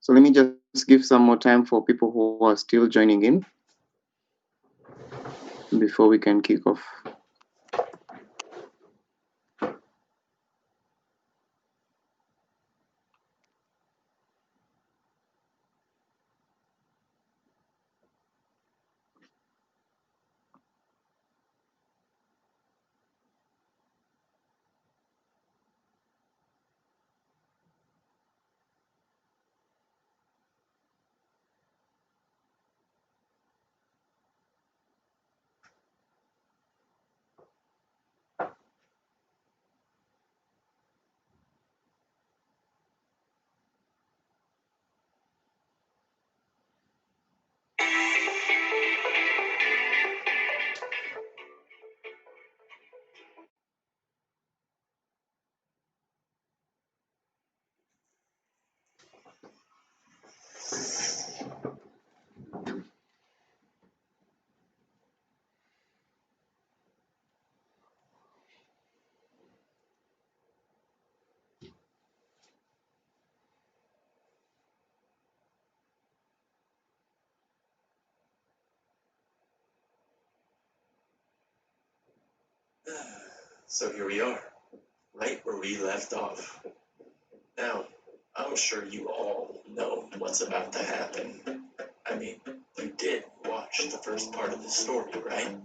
So let me just give some more time for people who are still joining in before we can kick off. So here we are, right where we left off. Now, I'm sure you all know what's about to happen. I mean, you did watch the first part of the story, right?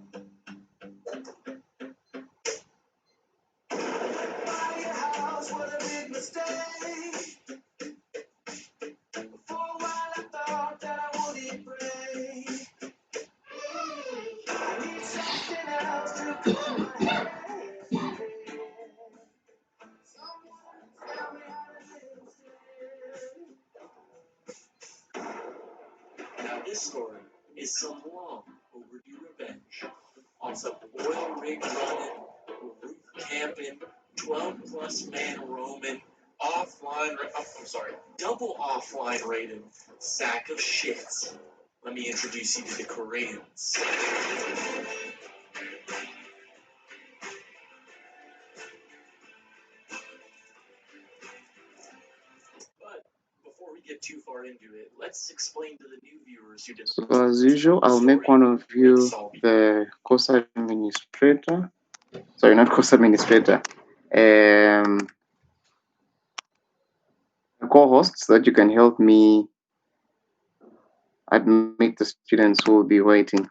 Now, this story is some long overdue revenge on some oil rig running, roof camping, 12 plus man roaming, double offline rated sack of shits. Let me introduce you to the Koreans. But before we get too far into it, let's explain to the new viewers who didn't. So as usual, I'll make one of you the course administrator. Sorry, not course administrator. Co-host, so that you can help me admit the students who will be waiting.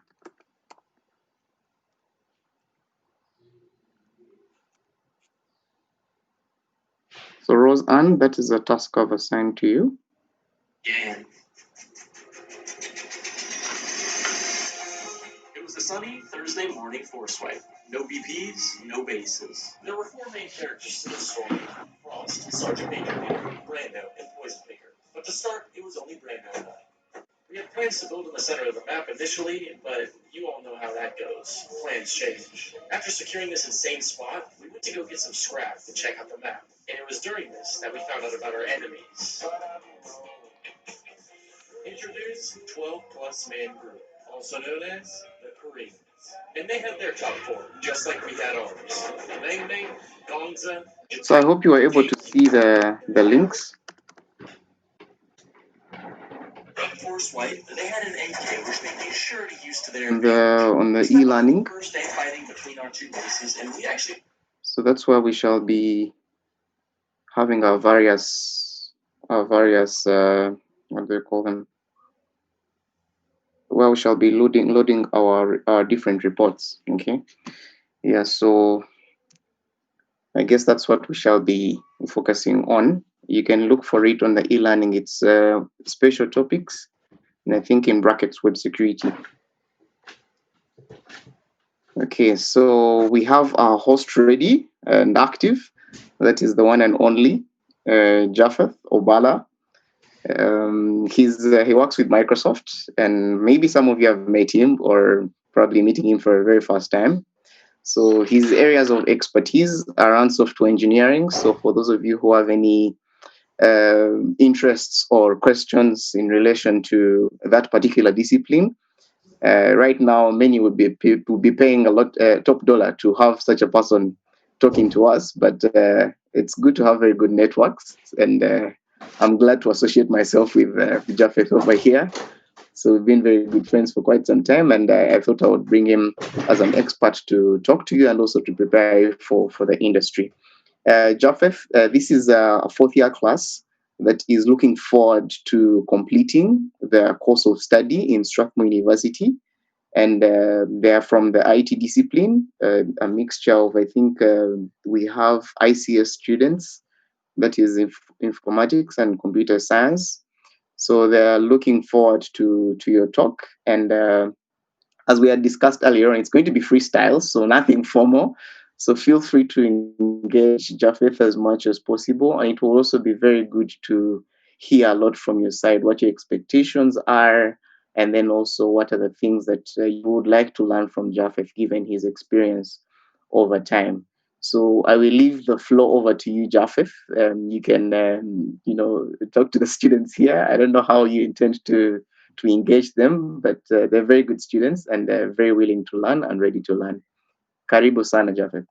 So Rose Ann, that is a task I've assigned to you. Yeah. It was a sunny Thursday morning for Swipe. No BPs, no bases. There were four main characters to the story: Frost, Sergeant Major Leader, Brando, and Poison Picker. But to start, it was only Brando and I. We had plans to build in the center of the map initially, but you all know how that goes. Plans change. After securing this insane spot, we went to go get some scrap to check out the map. And it was during this that we found out about our enemies. Introduce 12 plus man group, also known as the Koreans. And they had their top four, just like we had ours. Meng Meng, Gongza. So I hope you were able to see the links. Force White, they had an AK which they made sure to use to their on the e-learning. First day fighting between our two bases, and we actually. So that's where we shall be having our various what do they call them? Where we shall be loading our different reports. Okay. Yeah. So I guess that's what we shall be focusing on. You can look for it on the e-learning. It's special topics, and I think in brackets web security. Okay, so we have our host ready and active. That is the one and only Japheth Obala. He works with Microsoft, and maybe some of you have met him or probably meeting him for a very first time. So his areas of expertise are around software engineering. So for those of you who have any interests or questions in relation to that particular discipline, right now many would be paying a lot top dollar to have such a person talking to us. But it's good to have very good networks, and I'm glad to associate myself with Japheth over here. So we've been very good friends for quite some time, and I thought I would bring him as an expert to talk to you and also to prepare you for the industry. Japheth, this is a fourth year class that is looking forward to completing their course of study in Strathmore University. And they are from the IT discipline, a mixture of, I think, we have ICS students, that is informatics and computer science. So they're looking forward to your talk. And as we had discussed earlier, it's going to be freestyle, so nothing formal. So feel free to engage Japheth as much as possible. And it will also be very good to hear a lot from your side, what your expectations are, and then also what are the things that you would like to learn from Japheth given his experience over time. So I will leave the floor over to you, Japheth. You can, talk to the students here. I don't know how you intend to engage them, but they're very good students and they're very willing to learn and ready to learn. Karibu sana, Japheth.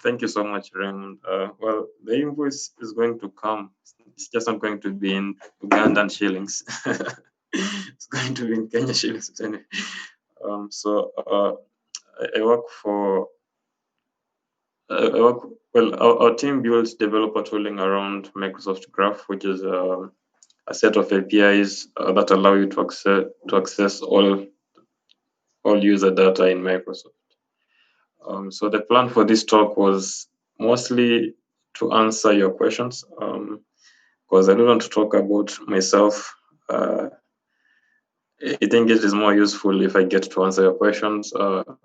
Thank you so much, Raymond. Well, the invoice is going to come. It's just not going to be in Ugandan shillings. It's going to be in Kenya shillings. I work for. Our team builds developer tooling around Microsoft Graph, which is a set of APIs that allow you to access all user data in Microsoft. So the plan for this talk was mostly to answer your questions, because I don't want to talk about myself. I think it is more useful if I get to answer your questions,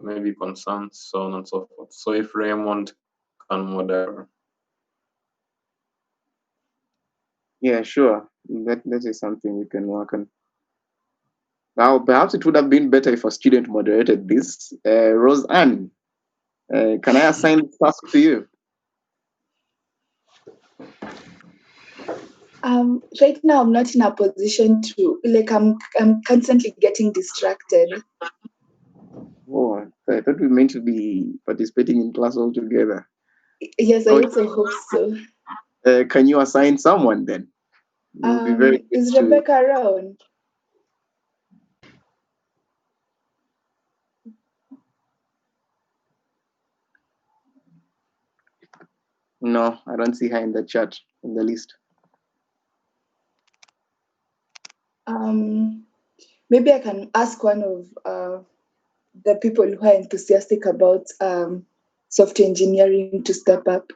maybe concerns, so on and so forth. So if Raymond can moderate. Yeah, sure. That is something we can work on. Now, perhaps it would have been better if a student moderated this. Rose Ann, can I assign this task to you? Right now, I'm not in a position to, I'm constantly getting distracted. Oh, I thought we meant to be participating in class all together. Yes, I also hope so. Can you assign someone then? We'll be very is Rebecca around? No, I don't see her in the chat, in the list. Maybe I can ask one of the people who are enthusiastic about software engineering to step up.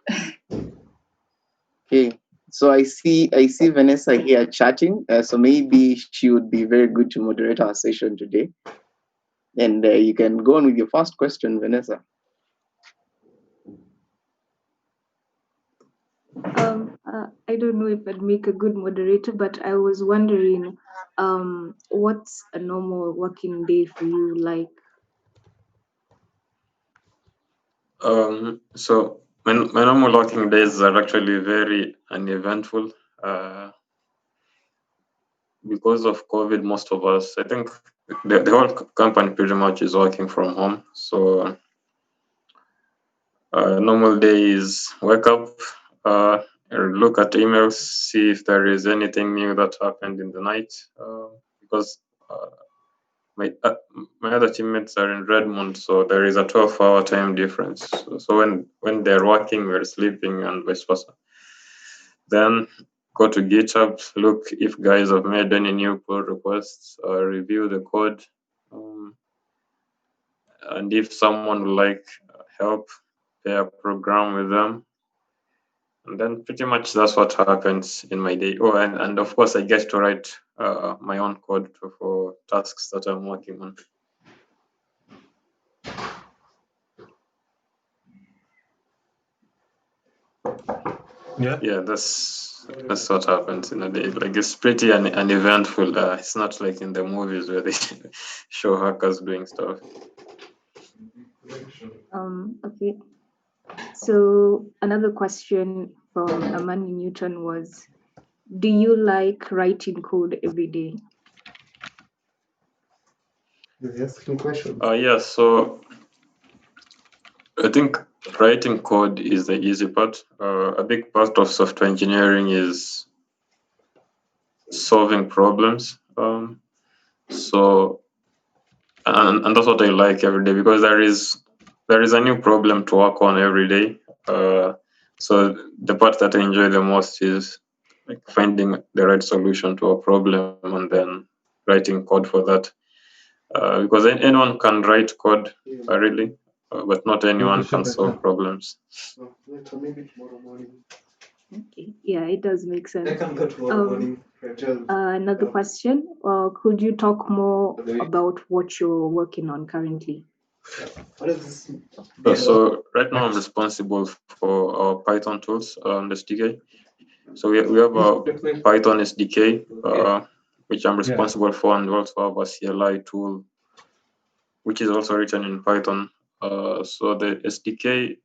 Okay, so I see Vanessa here chatting. So maybe she would be very good to moderate our session today. And you can go on with your first question, Vanessa. I don't know if I'd make a good moderator, but I was wondering, what's a normal working day for you like? So my normal working days are actually very uneventful. Because of COVID, most of us, I think the whole company pretty much is working from home. So normal day is wake up, look at emails, see if there is anything new that happened in the night. Because my other teammates are in Redmond, so there is a 12-hour time difference. So when they're working, we're sleeping, and vice versa. Then go to GitHub, look if guys have made any new pull requests, review the code, and if someone would like help, pair program with them. And then pretty much that's what happens in my day. Oh, and of course I get to write my own code for tasks that I'm working on. Yeah, that's what happens in a day. Like it's pretty uneventful. It's not like in the movies where they show hackers doing stuff. Okay. So another question from Amani Newton was, do you like writing code every day? Yes, two questions. Yeah, so I think writing code is the easy part. A big part of software engineering is solving problems. So and that's what I like every day, because there is a new problem to work on every day. So the part that I enjoy the most is like finding the right solution to a problem and then writing code for that. Because anyone can write code, really, but not anyone can solve problems. So later, maybe tomorrow morning. Okay, yeah, it does make I sense. can go tomorrow morning. Another question. Could you talk more By the way- about what you're working on currently? What is this? So right now I'm responsible for our Python tools on the SDK. So we have a Python SDK, which I'm responsible for, and we also have a CLI tool, which is also written in Python. So the SDK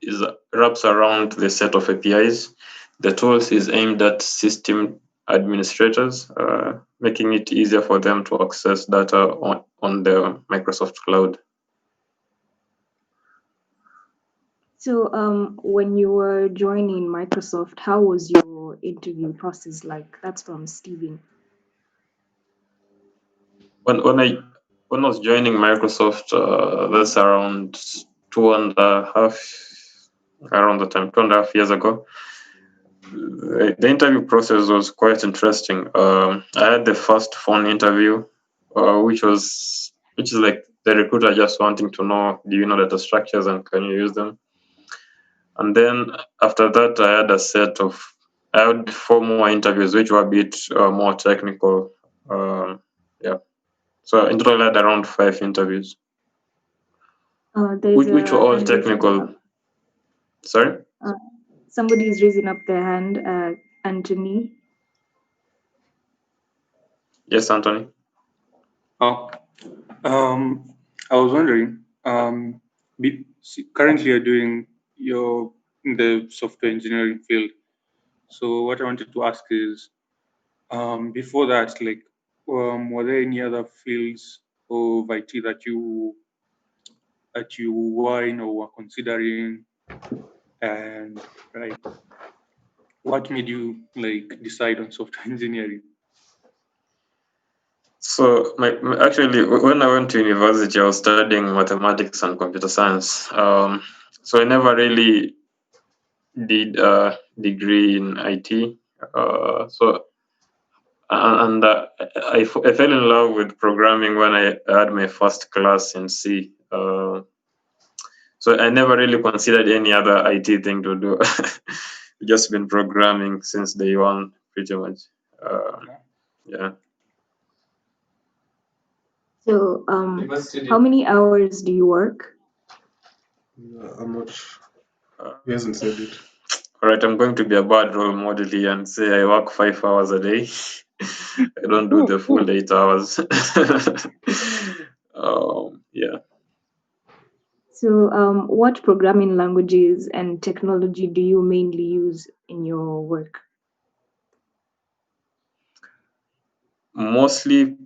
is wraps around the set of APIs. The tools is aimed at system administrators, making it easier for them to access data on the Microsoft cloud. So, when you were joining Microsoft, how was your interview process like? That's from Steven. When I was joining Microsoft, that's around 2.5, around the time 2.5 years ago. The interview process was quite interesting. I had the first phone interview, which is like the recruiter just wanting to know, do you know data structures and can you use them? And then after that, I had 4 more interviews, which were a bit more technical. Yeah. So in total, I had around 5 interviews, There's which were a all hand raising technical. up. Sorry? Somebody is raising up their hand. Anthony. Yes, Anthony. Oh, I was wondering, currently you're in the software engineering field. So what I wanted to ask is, before that, like, were there any other fields of IT that you were in or were considering, and like, what made you like decide on software engineering? So actually, when I went to university, I was studying mathematics and computer science. So I never really did a degree in IT. I fell in love with programming when I had my first class in C. So I never really considered any other IT thing to do. Just been programming since day one, pretty much. Yeah. So, how many hours do you work? I'm not. He hasn't said it. All right, I'm going to be a bad role model here and say I work 5 hours a day. I don't do the full 8 hours. Yeah. So, what programming languages and technology do you mainly use in your work? Mostly,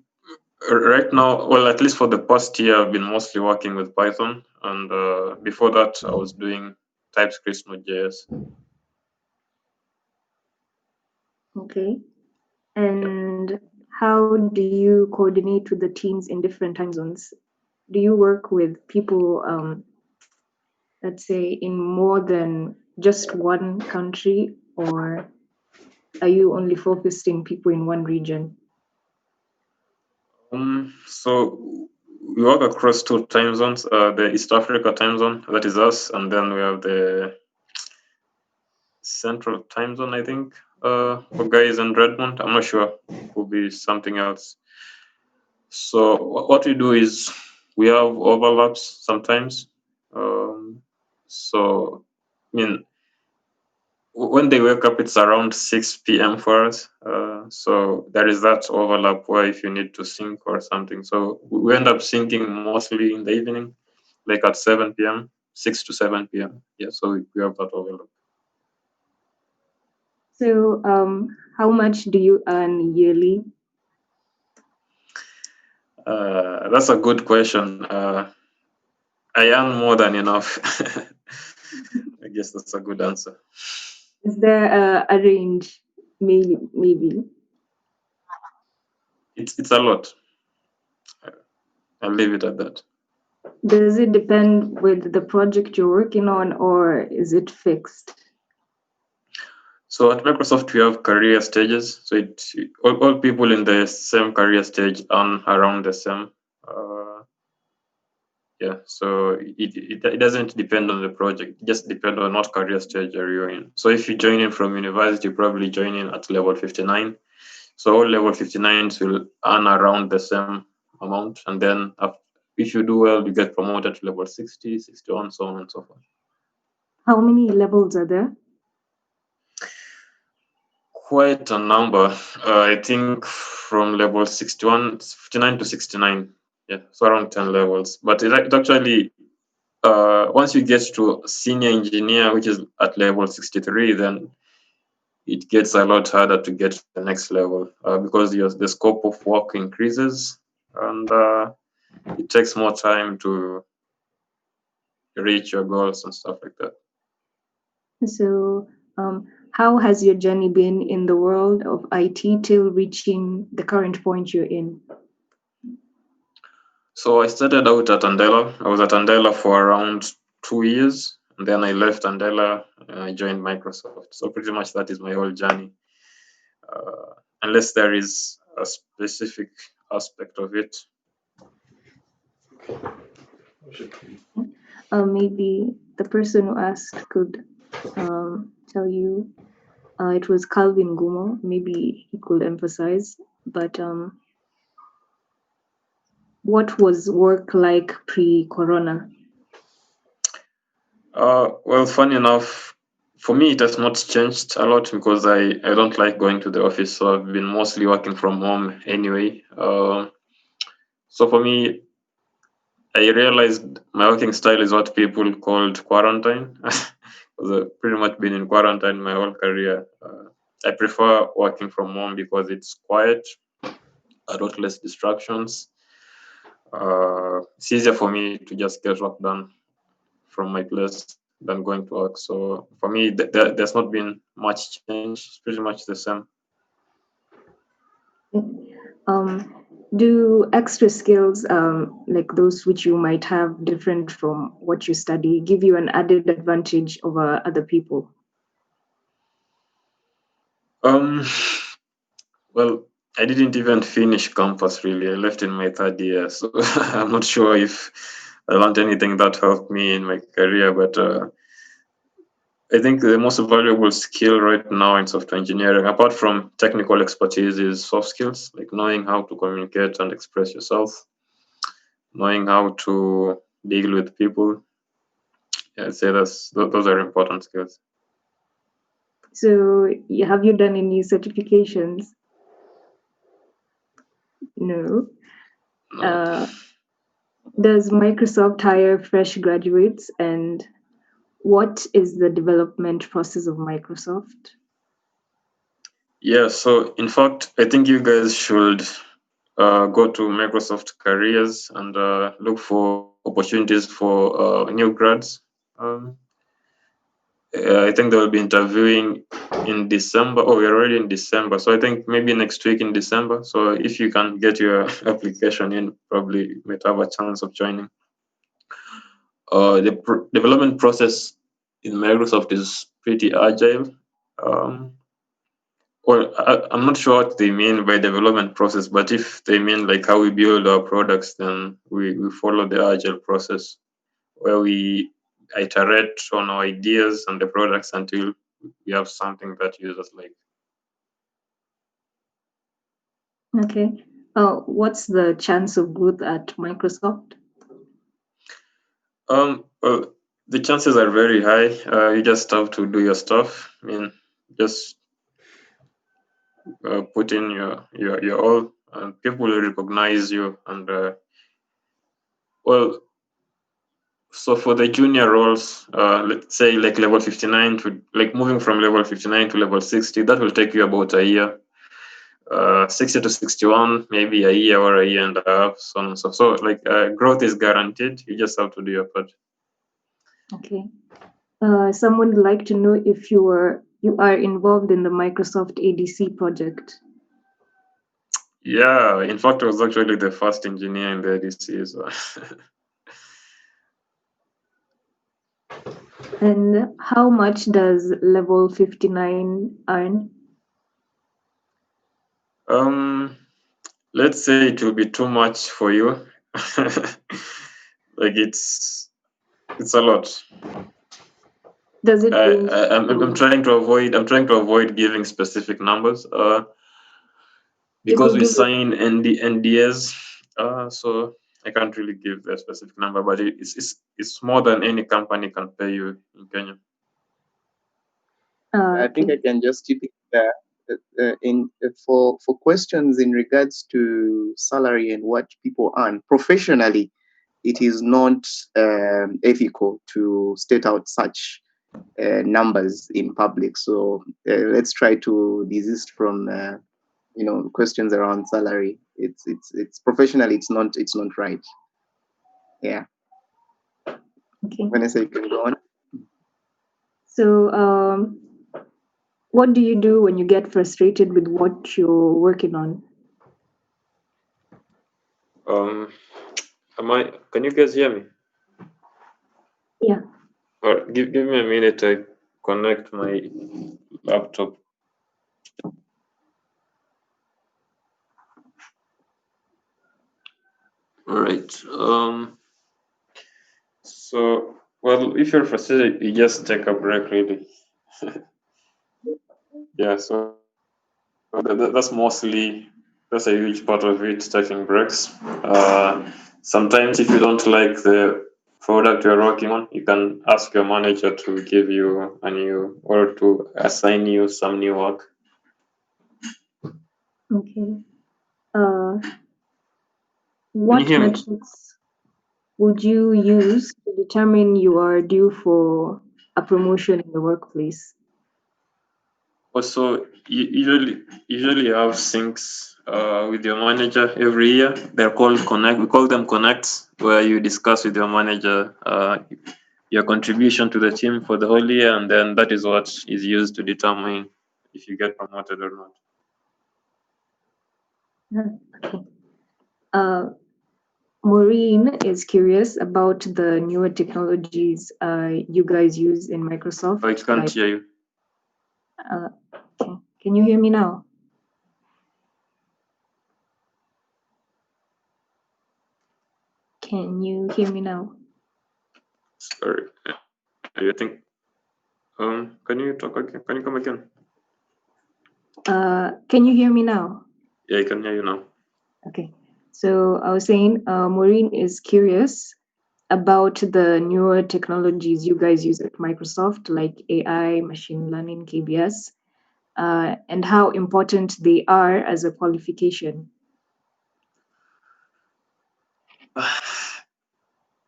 right now, well, at least for the past year, I've been mostly working with Python, and before that, I was doing TypeScript, Node.js. Okay. And how do you coordinate with the teams in different time zones? Do you work with people, let's say, in more than just one country, or are you only focused in people in one region? So we work across 2 time zones, the East Africa time zone, that is us, and then we have the Central time zone, I think, for guys in Redmond. I'm not sure, could be something else. So what we do is we have overlaps sometimes. So I mean, when they wake up, it's around 6 p.m. for us. So there is that overlap where if you need to sync or something. So we end up syncing mostly in the evening, like at 7 p.m., 6 to 7 p.m. Yeah, so we have that overlap. So, how much do you earn yearly? That's a good question. I earn more than enough. I guess that's a good answer. Is there a range? Maybe. It's a lot. I'll leave it at that. Does it depend with the project you're working on, or is it fixed? So at Microsoft, we have career stages. So all people in the same career stage earn around the same. Yeah, so it doesn't depend on the project. It just depends on what career stage are you in. So if you join in from university, you probably join in at level 59. So all level 59s will earn around the same amount. And then if you do well, you get promoted to level 60, 61, so on and so forth. How many levels are there? Quite a number. I think from level 59 to 69. Yeah, so around 10 levels. But it actually, once you get to senior engineer, which is at level 63, then it gets a lot harder to get to the next level because the scope of work increases and it takes more time to reach your goals and stuff like that. So, how has your journey been in the world of IT till reaching the current point you're in? So I started out at Andela. I was at Andela for around 2 years, and then I left Andela and I joined Microsoft. So pretty much that is my whole journey, unless there is a specific aspect of it. Maybe the person who asked could tell you. It was Calvin Gumo. Maybe he could emphasize. But what was work like pre-corona? Well, funny enough, for me it has not changed a lot because I don't like going to the office, so I've been mostly working from home anyway. So for me, I realized my working style is what people called quarantine. Because I've pretty much been in quarantine my whole career. I prefer working from home because it's quiet, a lot less distractions. It's easier for me to just get work done from my place than going to work. So for me, there's not been much change. It's pretty much the same. Do extra skills, like those which you might have different from what you study, give you an added advantage over other people? Um, well, I didn't even finish campus really. I left in my third year, so I'm not sure if I learned anything that helped me in my career. But I think the most valuable skill right now in software engineering, apart from technical expertise, is soft skills, like knowing how to communicate and express yourself, knowing how to deal with people. Yeah, I'd say those are important skills. So, have you done any certifications? No. No. Does Microsoft hire fresh graduates, and what is the development process of Microsoft? Yeah, so in fact, I think you guys should go to Microsoft Careers and look for opportunities for new grads. I think they'll be interviewing in December. Oh, we're already in December. So I think maybe next week in December. So if you can get your application in, probably you might have a chance of joining. The development process in Microsoft is pretty agile. Well, I'm not sure what they mean by development process, but if they mean like how we build our products, then we follow the agile process where we iterate on our ideas and the products until we have something that users like. Okay. What's the chance of growth at Microsoft? Well, the chances are very high. You just have to do your stuff. I mean, just put in your all, and people will recognize you. And well, so for the junior roles, let's say like level 59 to like moving from level 59 to level 60, that will take you about a year. 60 to 61, maybe a year or a year and a half, so on and so. So like growth is guaranteed. You just have to do your part. Okay. Someone would like to know if you are involved in the Microsoft ADC project. Yeah, in fact, I was actually the first engineer in the ADC. So. And how much does level 59 earn? Let's say it will be too much for you. Like it's a lot. Does it range? I'm trying to avoid giving specific numbers. Because we sign NDAs, so I can't really give a specific number, but it's more than any company can pay you in Kenya. I think I can just chip in for questions in regards to salary and what people earn professionally. It is not ethical to state out such numbers in public. So let's try to desist from questions around salary. It's professionally. It's not right. Yeah. Okay. Vanessa, you can go on. So, what do you do when you get frustrated with what you're working on? Can you guys hear me? Yeah. Or give me a minute. I connect my laptop. All right. So, well, if you're frustrated, you just take a break, really. Yeah. So that's a huge part of it, taking breaks. Sometimes if you don't like the product you're working on, you can ask your manager to give you or to assign you some new work. Okay. What metrics would you use to determine you are due for a promotion in the workplace? Also, usually you have syncs with your manager every year. They're called connect. We call them connects, where you discuss with your manager your contribution to the team for the whole year, and then that is what is used to determine if you get promoted or not. Okay. Maureen is curious about the newer technologies you guys use in Microsoft. I can't hear you. Okay. Can you hear me now? Can you hear me now? Sorry. I think. Can you talk again? Can you come again? Can you hear me now? Yeah, I can hear you now. Okay. So I was saying, Maureen is curious about the newer technologies you guys use at Microsoft, like AI, machine learning, KBS, and how important they are as a qualification.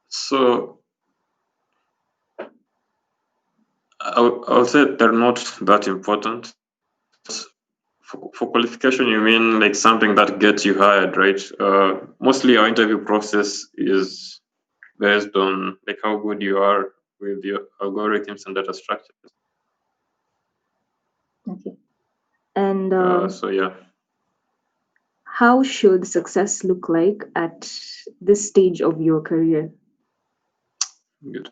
So I'll say they're not that important. For qualification, you mean like something that gets you hired, right? Mostly our interview process is based on like how good you are with your algorithms and data structures. Okay. And so yeah. how should success look like at this stage of your career? Good.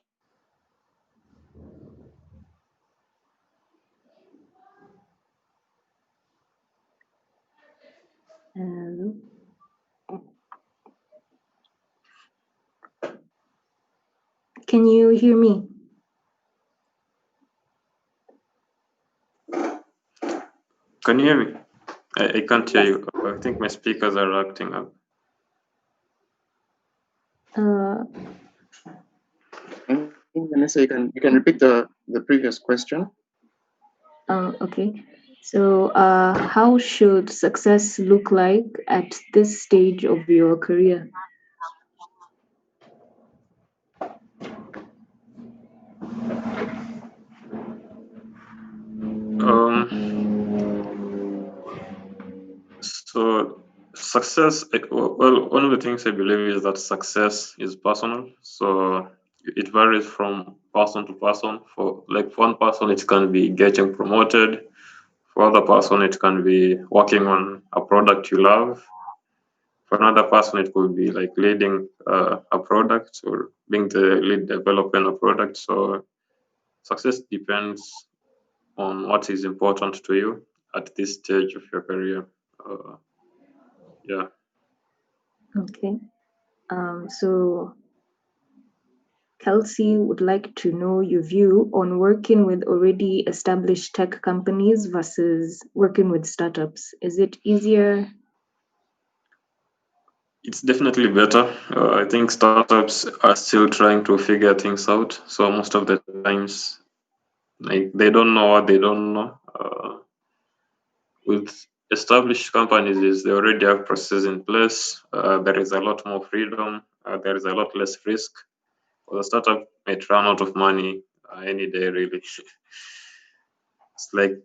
Can you hear me? Can you hear me? I can't hear you. I think my speakers are acting up. Vanessa, you can repeat the previous question. Okay. So, how should success look like at this stage of your career? Success, well, one of the things I believe is that success is personal. So it varies from person to person. For one person, it can be getting promoted. For other person, it can be working on a product you love. For another person, it could be like leading a product or being the lead developer in a product. So success depends on what is important to you at this stage of your career. Uh, yeah. Okay. So Kelsey would like to know your view on working with already established tech companies versus working with startups. Is it easier? It's definitely better. I think startups are still trying to figure things out. So most of the times, like they don't know what they don't know. With established companies, is they already have processes in place. There is a lot more freedom. There is a lot less risk. Or the startup might run out of money any day, really. It's like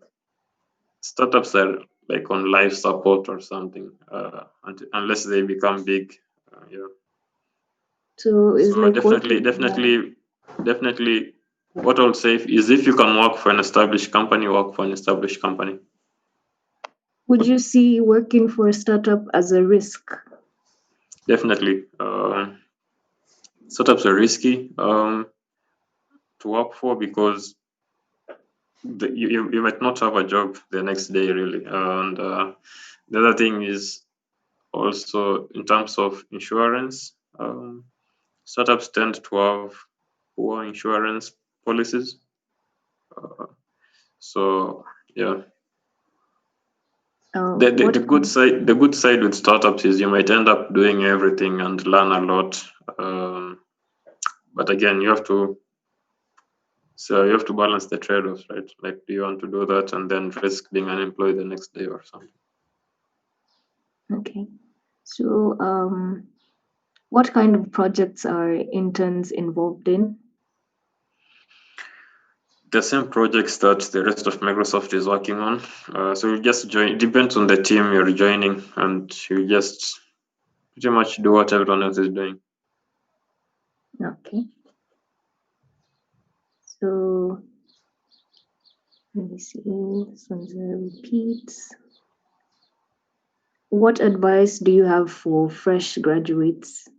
startups are like on life support or something, unless they become big. Yeah. So it's So like definitely, working. definitely, definitely, what I would say is if you can work for an established company, work for an established company. Would you see working for a startup as a risk? Definitely, startups are risky to work for because you might not have a job the next day, really. And the other thing is also in terms of insurance. Startups tend to have poor insurance policies. Uh, so yeah. The good side with startups is you might end up doing everything and learn a lot. But again, you have to balance the trade-offs, right? Like, do you want to do that and then risk being unemployed the next day or something? Okay. So what kind of projects are interns involved in? The same projects that the rest of Microsoft is working on. So you just join. It depends on the team you're joining, and you just pretty much do what everyone else is doing. Okay. So let me see. This one's a repeat. What advice do you have for fresh graduates?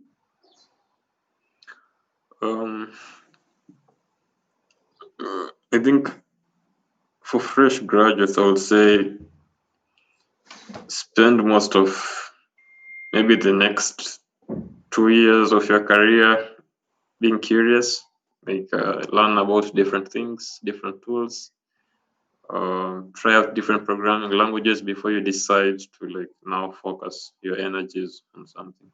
I think for fresh graduates, I would say spend most of maybe the next 2 years of your career being curious, like learn about different things, different tools, try out different programming languages before you decide to like now focus your energies on something.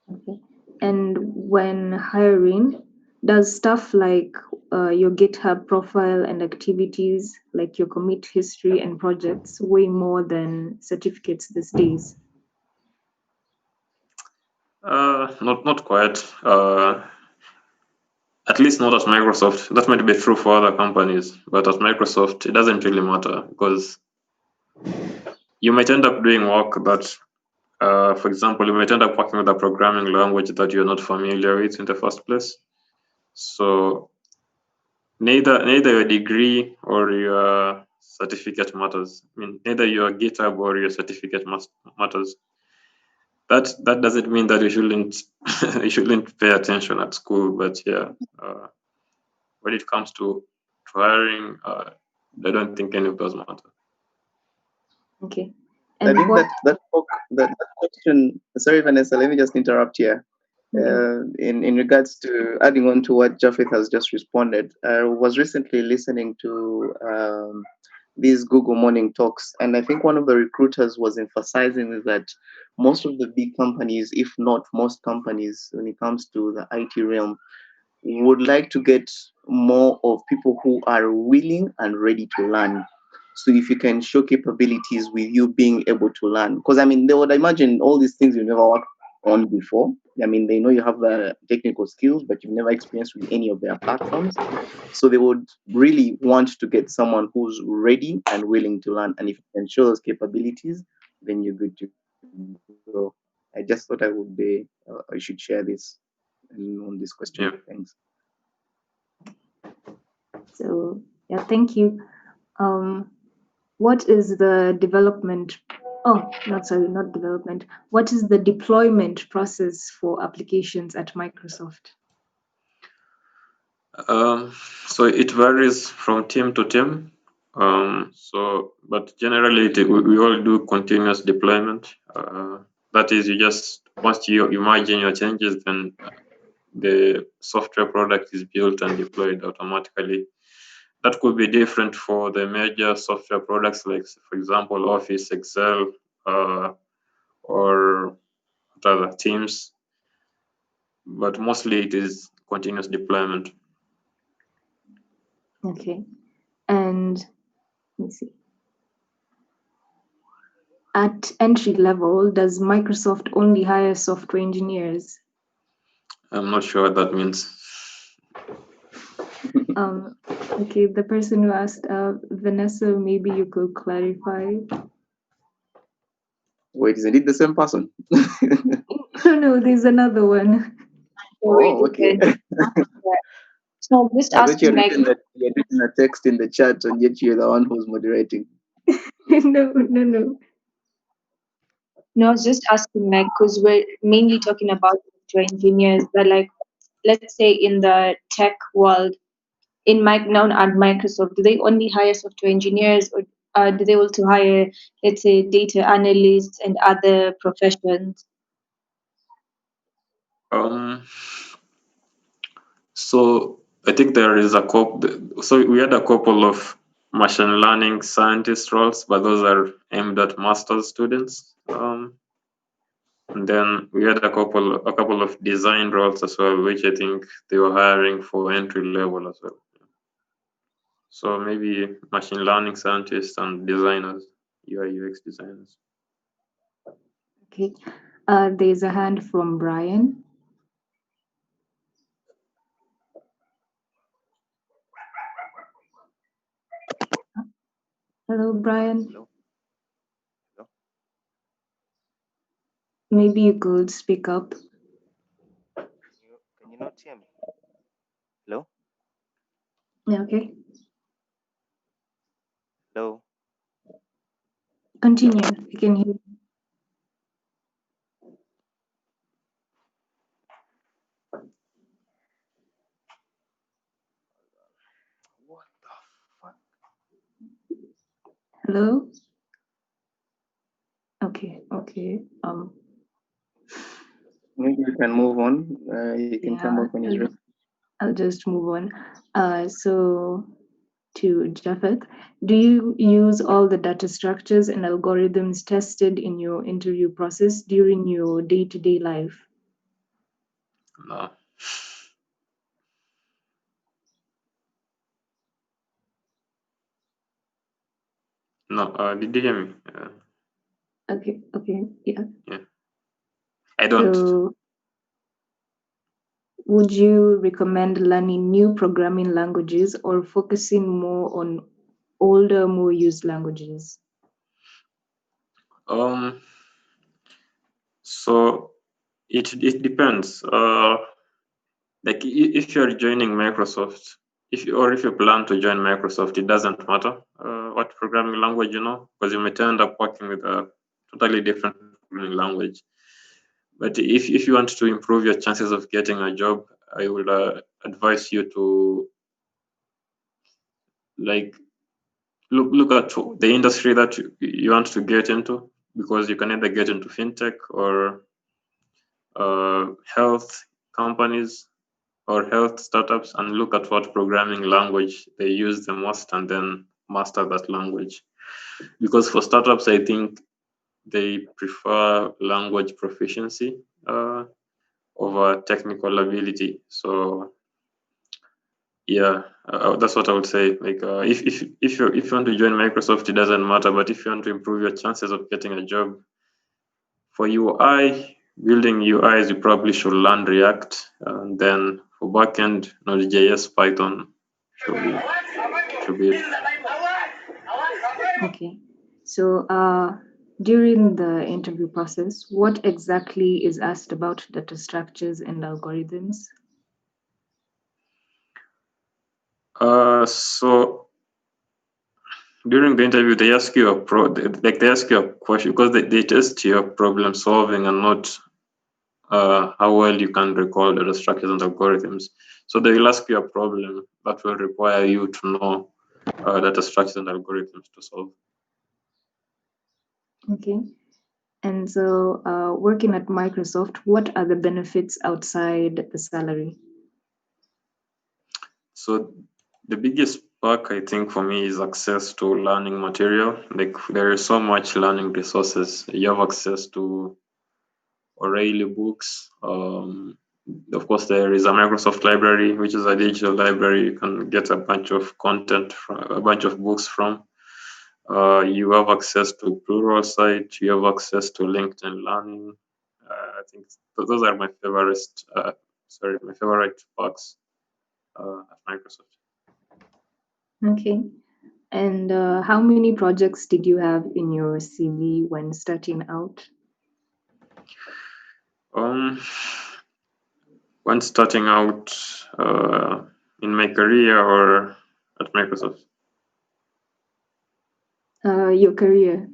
Okay. And when hiring, does stuff like your GitHub profile and activities, like your commit history and projects, weigh more than certificates these days? Not quite. At least not at Microsoft. That might be true for other companies, but at Microsoft, it doesn't really matter because you might end up doing work that, for example, you might end up working with a programming language that you're not familiar with in the first place. So neither your degree or your certificate matters. I mean, neither your GitHub or your certificate matters. That doesn't mean that you shouldn't you shouldn't pay attention at school, but yeah, when it comes to hiring, I don't think any of those matter. Okay. I And think what? that question. Sorry, Vanessa. Let me just interrupt here. In regards to adding on to what Japheth has just responded, I was recently listening to these Google Morning Talks, and I think one of the recruiters was emphasizing that most of the big companies, if not most companies, when it comes to the IT realm, would like to get more of people who are willing and ready to learn. So if you can show capabilities with you being able to learn, because I mean, they would imagine all these things you never worked on before. I mean, they know you have the technical skills, but you've never experienced with any of their platforms. So they would really want to get someone who's ready and willing to learn. And if you can show those capabilities, then you're good to go. I just thought I should share this on this question. Yeah. Thanks. So yeah, thank you. What is the development? Oh, not development. What is the deployment process for applications at Microsoft? So it varies from team to team. But generally, we all do continuous deployment. That is, once you imagine your changes, then the software product is built and deployed automatically. That could be different for the major software products, like, for example, Office, Excel, or other Teams. But mostly it is continuous deployment. Okay. And let me see. At entry level, does Microsoft only hire software engineers? I'm not sure what that means. Okay, the person who asked, Vanessa, maybe you could clarify. Wait, isn't it the same person? No, there's another one. Oh, okay. So I'm just I thought you asking, had like, written a text in the chat, and yet you're the one who's moderating. No. no, I was just asking, like, because we're mainly talking about software engineers, but like, let's say in the tech world, now at Microsoft, do they only hire software engineers, or do they also hire, let's say, data analysts and other professions? So I think there is a couple. So we had a couple of machine learning scientist roles, but those are aimed at master's students. And then we had a couple of design roles as well, which I think they were hiring for entry level as well. So maybe machine learning scientists and designers, UI UX designers. Okay. There's a hand from Brian. Hello, Brian. Hello. Maybe you could speak up. Can you not hear me? Hello? Yeah, okay. Hello? Continue. You can hear. What the fuck? Hello? Okay. Maybe you can move on. You can come Yeah, up when he's ready. I'll just move on. So to Japheth, do you use all the data structures and algorithms tested in your interview process during your day-to-day life? No. No, did you hear me? Okay, yeah. I don't. So would you recommend learning new programming languages or focusing more on older, more used languages? So it depends. Like if you're joining Microsoft, if you plan to join Microsoft, it doesn't matter what programming language you know, because you might end up working with a totally different programming language. But if you want to improve your chances of getting a job, I would advise you to like look at the industry that you want to get into, because you can either get into fintech or health companies or health startups, and look at what programming language they use the most and then master that language. Because for startups, I think they prefer language proficiency over technical ability. So yeah, that's what I would say. Like if you want to join Microsoft, it doesn't matter. But if you want to improve your chances of getting a job, for UI, building UIs, you probably should learn React, and then for backend, Node.js, Python should be it. Okay. So during the interview process, what exactly is asked about data structures and algorithms? So during the interview, they ask you they ask you a question because they test your problem solving and not how well you can recall data structures and algorithms. So they will ask you a problem that will require you to know data structures and algorithms to solve. Okay. And so, working at Microsoft, what are the benefits outside the salary? So the biggest perk I think for me is access to learning material. Like there is so much learning resources. You have access to O'Reilly books. Of course, there is a Microsoft library, which is a digital library. You can get a bunch of content from a bunch of books from. You have access to Pluralsight. You have access to LinkedIn Learning. I think those are my favorite. My favorite perks at Microsoft. Okay. And how many projects did you have in your CV when starting out? Um, when starting out in my career or at Microsoft, Your career.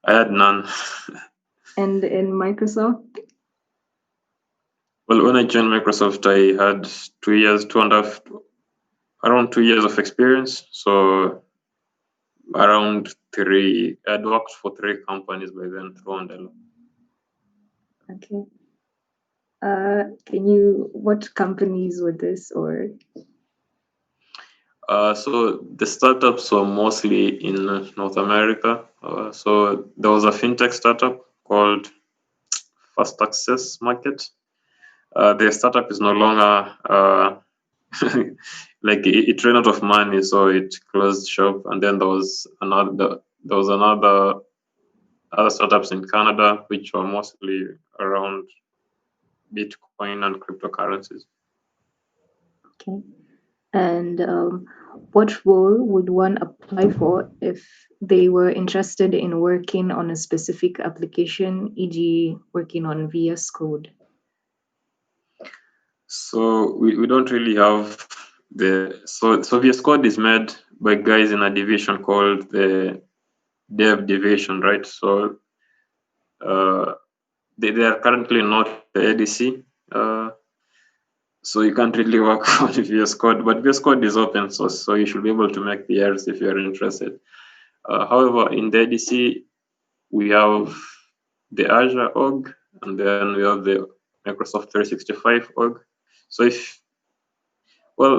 I had none. And in Microsoft? Well, when I joined Microsoft, I had 2 years, around 2 years of experience. So around three, I'd worked for 3 companies by then through Andela. Okay. What companies were this or? So the startups were mostly in North America. So there was a fintech startup called Fast Access Market. The startup is no longer like it ran out of money, so it closed shop. And then there was another other startups in Canada, which were mostly around Bitcoin and cryptocurrencies. Okay. And what role would one apply for if they were interested in working on a specific application, e.g., working on VS Code? So we don't really have so VS Code is made by guys in a division called the Dev division, right? So they are currently not the ADC. So you can't really work on VS Code, but VS Code is open source, so you should be able to make PRs if you're interested. However, in the ADC, we have the Azure org, and then we have the Microsoft 365 org. So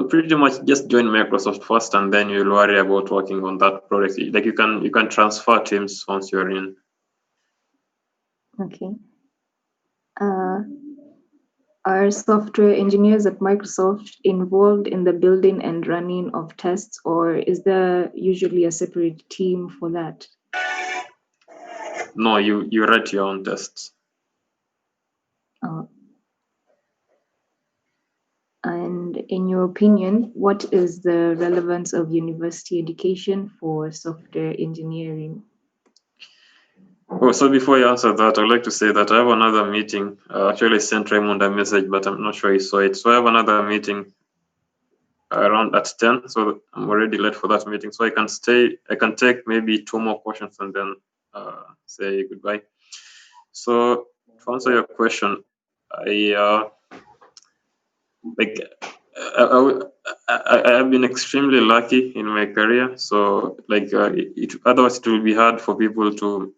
pretty much just join Microsoft first, and then you'll worry about working on that project. Like you can transfer teams once you're in. Okay. Are software engineers at Microsoft involved in the building and running of tests, or is there usually a separate team for that? No, you write your own tests. And in your opinion, what is the relevance of university education for software engineering? Oh, so before you answer that, I'd like to say that I have another meeting. Actually, I sent Raymond a message, but I'm not sure he saw it. So I have another meeting around at 10. So I'm already late for that meeting. So I can take maybe 2 more questions and then say goodbye. So to answer your question, I like I have been extremely lucky in my career. So like otherwise it will be hard for people to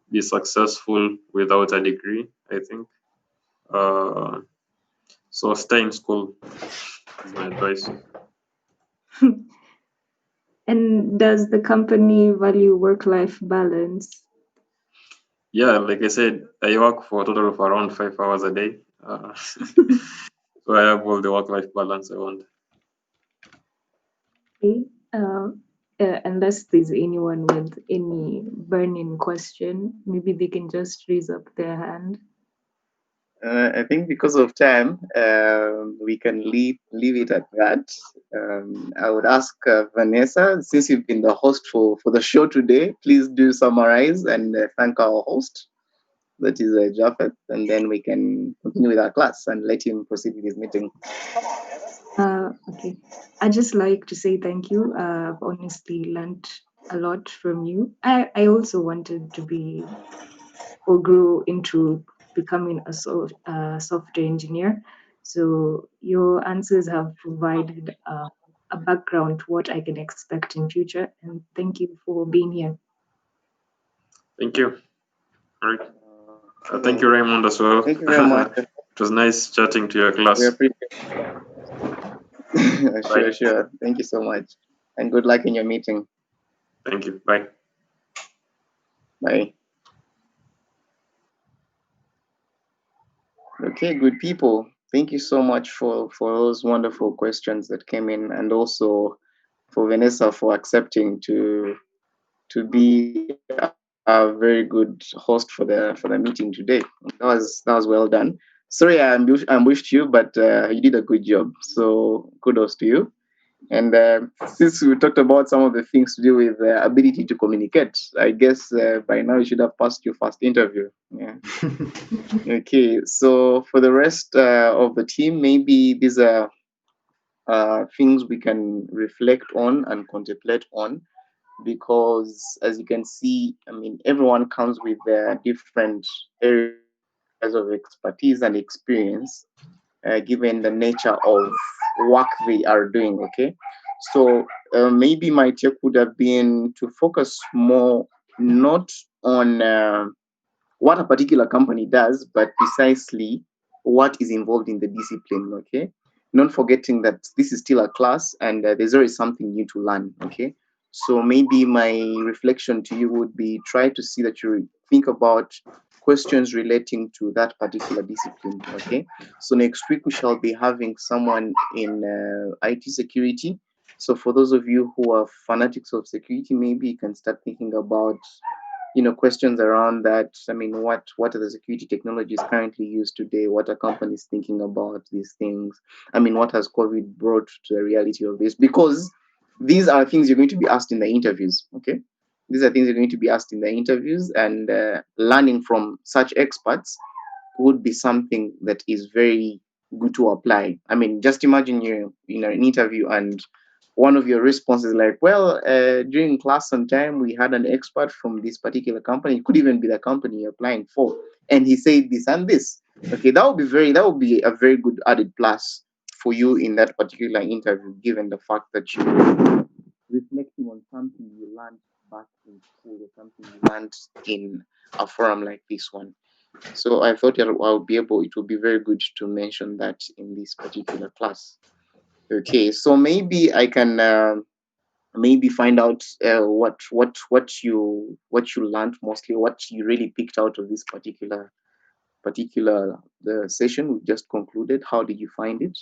be successful without a degree, I think. So stay in school is my advice. And does the company value work-life balance? Yeah, like I said, I work for a total of around 5 hours a day. So I have all the work-life balance I want. Okay. Unless there's anyone with any burning question, maybe they can just raise up their hand. I think because of time, we can leave it at that. I would ask Vanessa, since you've been the host for the show today, please do summarize and thank our host, that is Japheth, and then we can continue with our class and let him proceed with his meeting. Okay. I'd just like to say thank you. I've honestly learned a lot from you. I also wanted to be or grow into becoming a software engineer. So your answers have provided a background to what I can expect in future. And thank you for being here. Thank you. All right. Thank you, Raymond, as well. Thank you very much. It was nice chatting to your class. We appreciate it. Sure, sure. Thank you so much. And good luck in your meeting. Thank you. Bye. Bye. Okay, good people. Thank you so much for those wonderful questions that came in, and also for Vanessa for accepting to be a very good host for the meeting today. That was well done. Sorry, I ambushed you, but you did a good job. So kudos to you. And since we talked about some of the things to do with ability to communicate, I guess by now you should have passed your first interview. Yeah. Okay. So for the rest of the team, maybe these are things we can reflect on and contemplate on, because as you can see, I mean, everyone comes with their different areas of expertise and experience, given the nature of work they are doing. Okay, so maybe my take would have been to focus more not on what a particular company does, but precisely what is involved in the discipline. Okay, not forgetting that this is still a class and there's always something new to learn. Okay, so maybe my reflection to you would be try to see that you think about questions relating to that particular discipline. Okay, so next week we shall be having someone in IT security. So for those of you who are fanatics of security, maybe you can start thinking about questions around that. I mean, what are the security technologies currently used today? What are companies thinking about these things? I mean, what has COVID brought to the reality of this? Because these are things you're going to be asked in the interviews. Okay, these are things you're going to be asked in the interviews, and learning from such experts would be something that is very good to apply. I mean, just imagine you're in an interview and one of your responses like, well, during class sometime we had an expert from this particular company. It could even be the company you're applying for, and he said this and this. Okay, that would be a very good added plus for you in that particular interview, given the fact that you reflecting on something you learned back in school or something you learned in a forum like this one. So I thought I'll be able, it would be very good to mention that in this particular class. Okay, so maybe I can maybe find out what you learned mostly, what you really picked out of this particular the session we just concluded. How did you find it?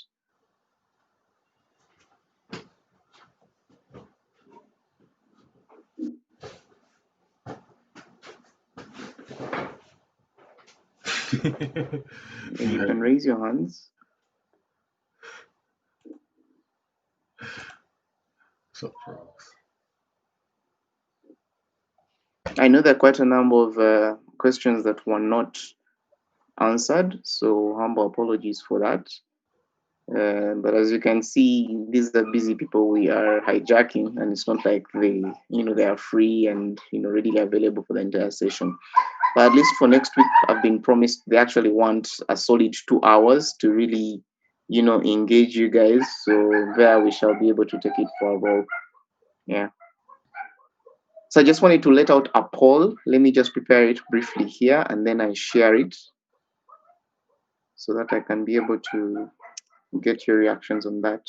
You can raise your hands. I know there are quite a number of questions that were not answered, so humble apologies for that. But as you can see, these are busy people we are hijacking, and it's not like they are free and readily available for the entire session. But at least for next week, I've been promised they actually want a solid 2 hours to really, engage you guys. So there we shall be able to take it for a while. Yeah. So I just wanted to let out a poll. Let me just prepare it briefly here, and then I share it so that I can be able to get your reactions on that.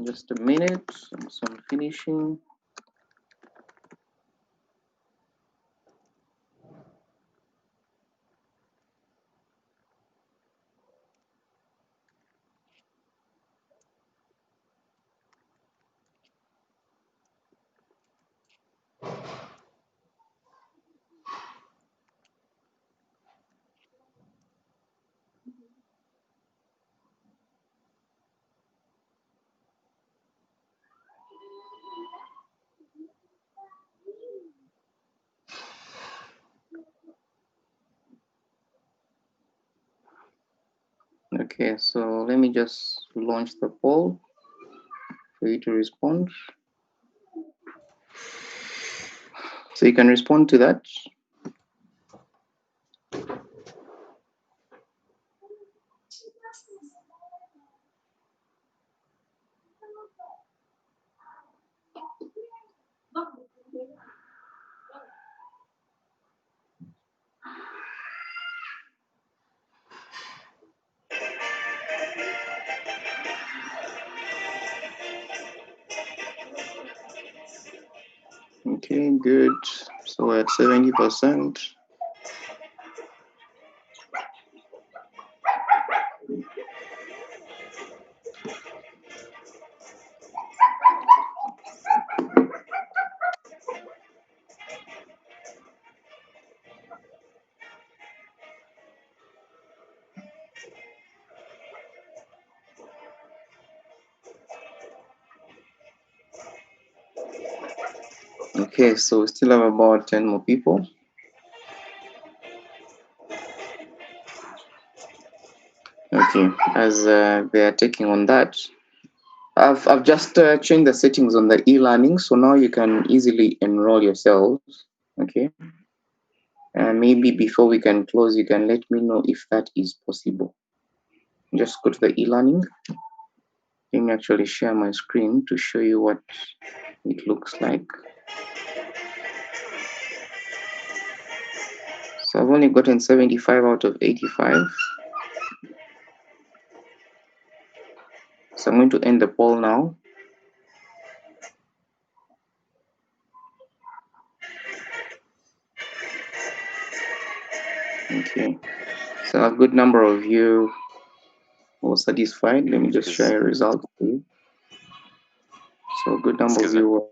Just a minute, some finishing. Okay, so let me just launch the poll for you to respond. So you can respond to that. Okay, good. So we're at 70%. Okay, so we still have about 10 more people. Okay, as they are taking on that, I've just changed the settings on the e-learning, so now you can easily enroll yourselves. Okay, and maybe before we can close, you can let me know if that is possible. Just go to the e-learning. Let me actually share my screen to show you what it looks like. So I've only gotten 75 out of 85. So I'm going to end the poll now. Okay, so a good number of you were satisfied. Let me just share a result for you. So a good number of Excuse me. you were,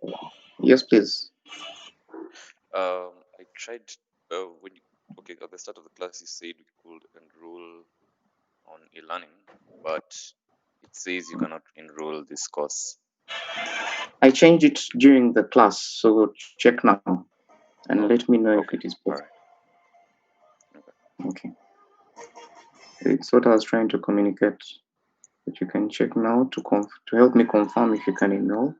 yes, please. I tried when you, okay, at the start of the class you said we could enroll on e-learning, but it says you cannot enroll this course. I changed it during the class, so check now and let me know Okay. if it is All possible. right. Okay. It's what I was trying to communicate. But you can check now to help me confirm if you can enroll.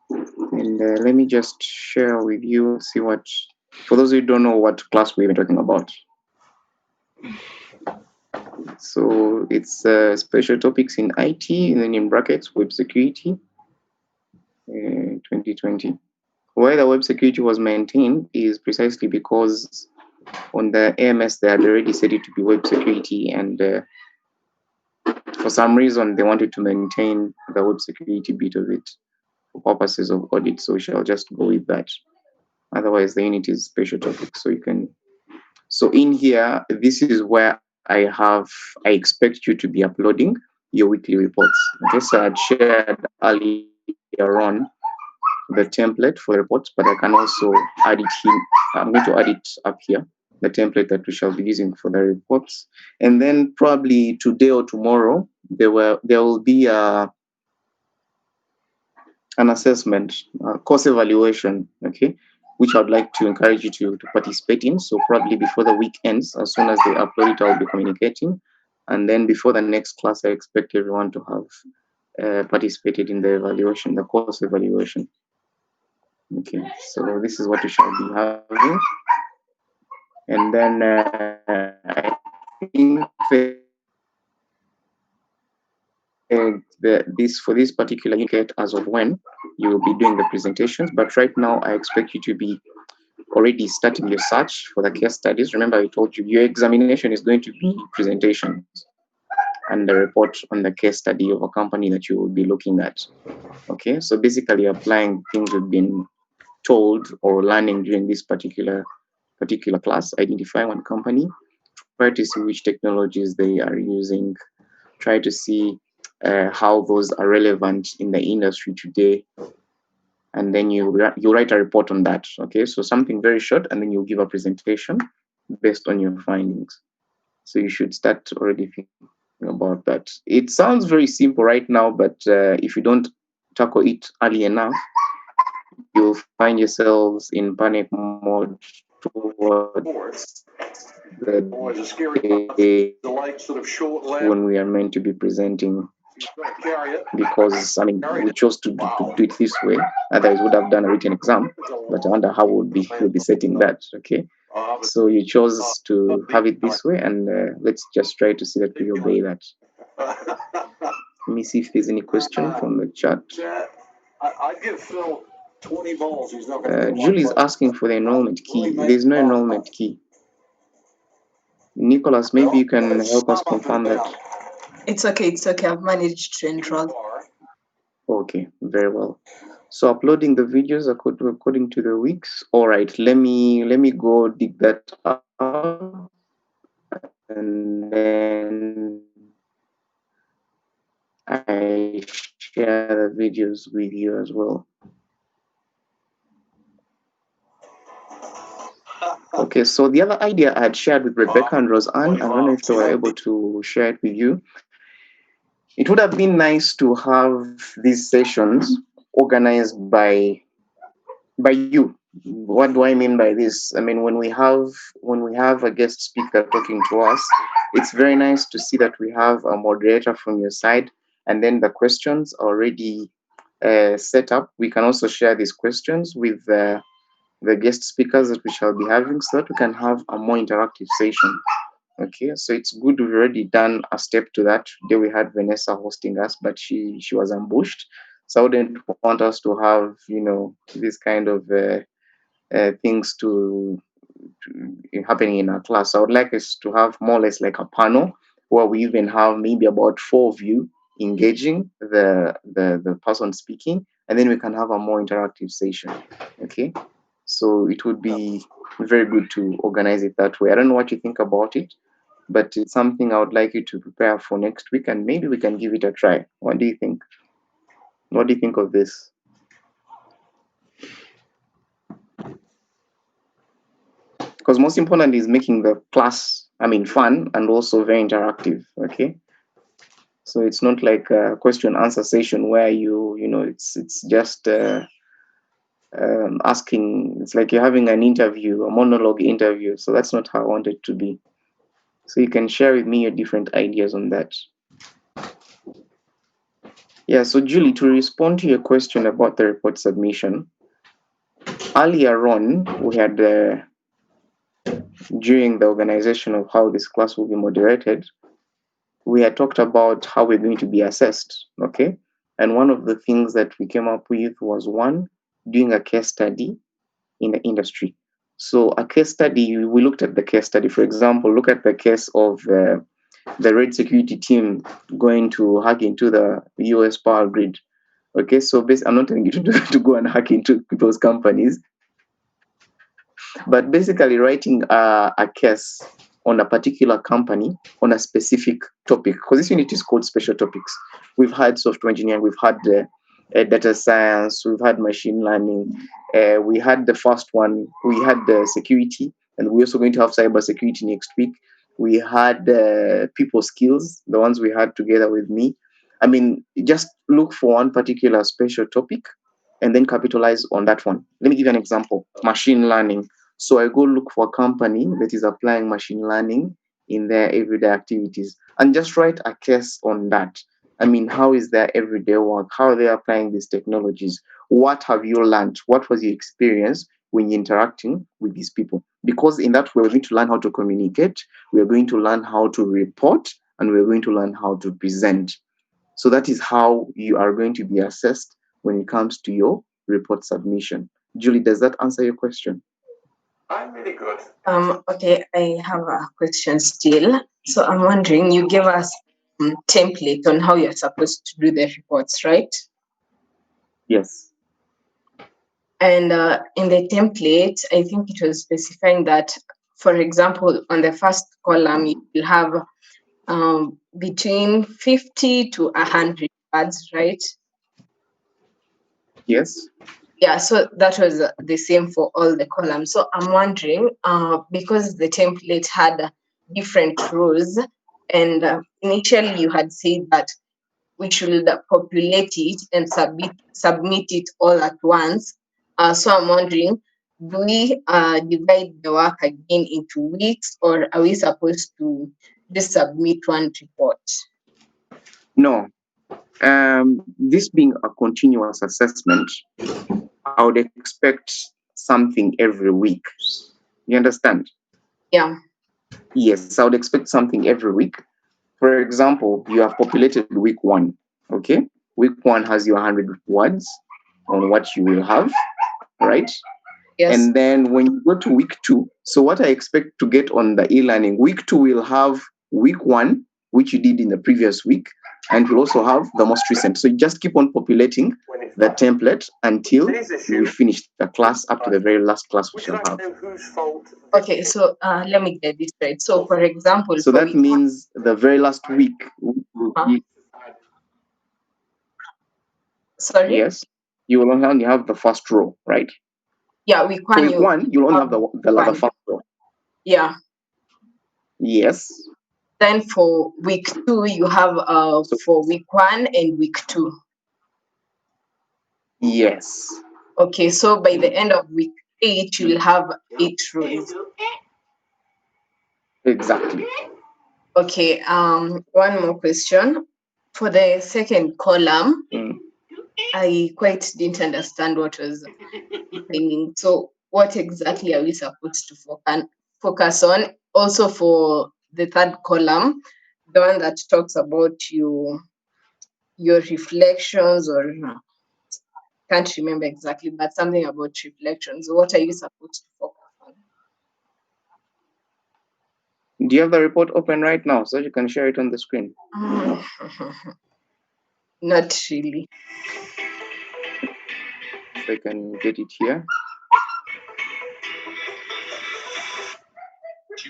And let me just share with you, see what, for those who don't know what class we've been talking about. So it's special topics in IT, and then in brackets, web security, 2020. Why the web security was maintained is precisely because on the AMS they had already set it to be web security, and for some reason they wanted to maintain the web security bit of it for purposes of audit. So we shall just go with that. Otherwise, the unit is special topics, so you can. So in here, this is where I expect you to be uploading your weekly reports. Okay, so I'd shared earlier on the template for the reports, but I can also add it here. I'm going to add it up here, the template that we shall be using for the reports. And then probably today or tomorrow, there will be an assessment, course evaluation, okay, which I'd like to encourage you to participate in. So probably before the week ends, as soon as they upload it, I'll be communicating. And then before the next class, I expect everyone to have participated in the evaluation, the course evaluation. Okay, so this is what we shall be having. And then I think for this particular unit as of when you will be doing the presentations. But right now, I expect you to be already starting your search for the case studies. Remember, I told you your examination is going to be presentations and the report on the case study of a company that you will be looking at. Okay, so basically applying things we've been told or learning during this particular class. Identify one company, try to see which technologies they are using, try to see how those are relevant in the industry today, and then you write a report on that. Okay, so something very short, and then you give a presentation based on your findings. So you should start already thinking about that. It sounds very simple right now, but if you don't tackle it early enough, you'll find yourselves in panic mode towards the day when we are meant to be presenting, because I mean we chose to do it this way. Otherwise, we would have done a written exam. But I wonder how we'll be setting that. Okay, so you chose to have it this way, and let's just try to see that we obey that. Let me see if there's any question from the chat. I'd give Phil 20 balls. He's not Julie is asking for the enrollment key. There's no enrollment key. Nicholas, maybe you can help us confirm that. It's okay. I've managed to enroll. Okay, very well. So uploading the videos according to the weeks. All right, let me go dig that up, and then I share the videos with you as well. Okay, so the other idea I had shared with Rebecca and Roseanne, I don't know if they were able to share it with you. It would have been nice to have these sessions organized by you. What do I mean by this? I mean, when we have a guest speaker talking to us, it's very nice to see that we have a moderator from your side, and then the questions are already set up. We can also share these questions with the guest speakers that we shall be having, so that we can have a more interactive session. Okay, so it's good we've already done a step to that. Today we had Vanessa hosting us, but she was ambushed. So I wouldn't want us to have, this kind of things to happening in our class. I would like us to have more or less like a panel where we even have maybe about 4 of you engaging the person speaking, and then we can have a more interactive session. Okay, so it would be very good to organize it that way. I don't know what you think about it, but it's something I would like you to prepare for next week, and maybe we can give it a try. What do you think? What do you think of this? Because most important is making the class, fun and also very interactive. Okay, so it's not like a question answer session where it's just asking. It's like you're having an interview, a monologue interview. So that's not how I want it to be. So you can share with me your different ideas on that. Yeah, so Julie, to respond to your question about the report submission, earlier on, we had, during the organization of how this class will be moderated, we had talked about how we're going to be assessed, okay? And one of the things that we came up with was one, doing a case study in the industry. So a case study, we looked at the case study. For example, look at the case of the Red security team going to hack into the US power grid. Okay, so basically, I'm not telling you to go and hack into people's companies, but basically writing a case on a particular company on a specific topic, because this unit is called special topics. We've had software engineering, we've had data science, we've had machine learning, we had the first one, we had the security, and we're also going to have cyber security next week. We had people skills, the ones we had together with me. I mean, just look for one particular special topic and then capitalize on that one. Let me give you an example. Machine learning. So I go look for a company that is applying machine learning in their everyday activities and just write a case on that. I mean, how is their everyday work? How are they applying these technologies? What have you learned? What was your experience when you're interacting with these people? Because in that way, we're going to learn how to communicate, we're going to learn how to report, and we're going to learn how to present. So that is how you are going to be assessed when it comes to your report submission. Julie, does that answer your question? I'm really good. Okay, I have a question still. So I'm wondering, you gave us template on how you're supposed to do the reports, right? Yes. And in the template, I think it was specifying that, for example, on the first column, you will have between 50 to 100 words, right? Yes. Yeah, so that was the same for all the columns. So I'm wondering, because the template had different rows, and initially you had said that we should populate it and submit it all at once. So I'm wondering, do we divide the work again into weeks, or are we supposed to just submit one report? No. This being a continuous assessment, I would expect something every week. You understand? Yeah. Yes, I would expect something every week. For example, you have populated week 1. Okay, week 1 has your 100 words on what you will have, right? Yes. And then when you go to week 2, so what I expect to get on the e-learning, week 2 will have week 1, which you did in the previous week, and we'll also have the most recent. So you just keep on populating the template until we finish the class, up to the very last class we shall have. Okay, so let me get this right. So for example, So that means the very last week will be, sorry? yes, you will only have the first row, right? Yeah, week So 1. week 1, you'll only have the first row. Yeah. Yes. Then for week 2, you have for week 1 and week 2. Yes. Okay, so by the end of week 8, you'll have 8 rows. Exactly. Okay, one more question. For the second column, I quite didn't understand what was happening. So what exactly are we supposed to focus on? Also for the third column, the one that talks about your reflections, or can't remember exactly, but something about reflections. What are you supposed to focus on? Do you have the report open right now so you can share it on the screen? Not really. If I can get it here.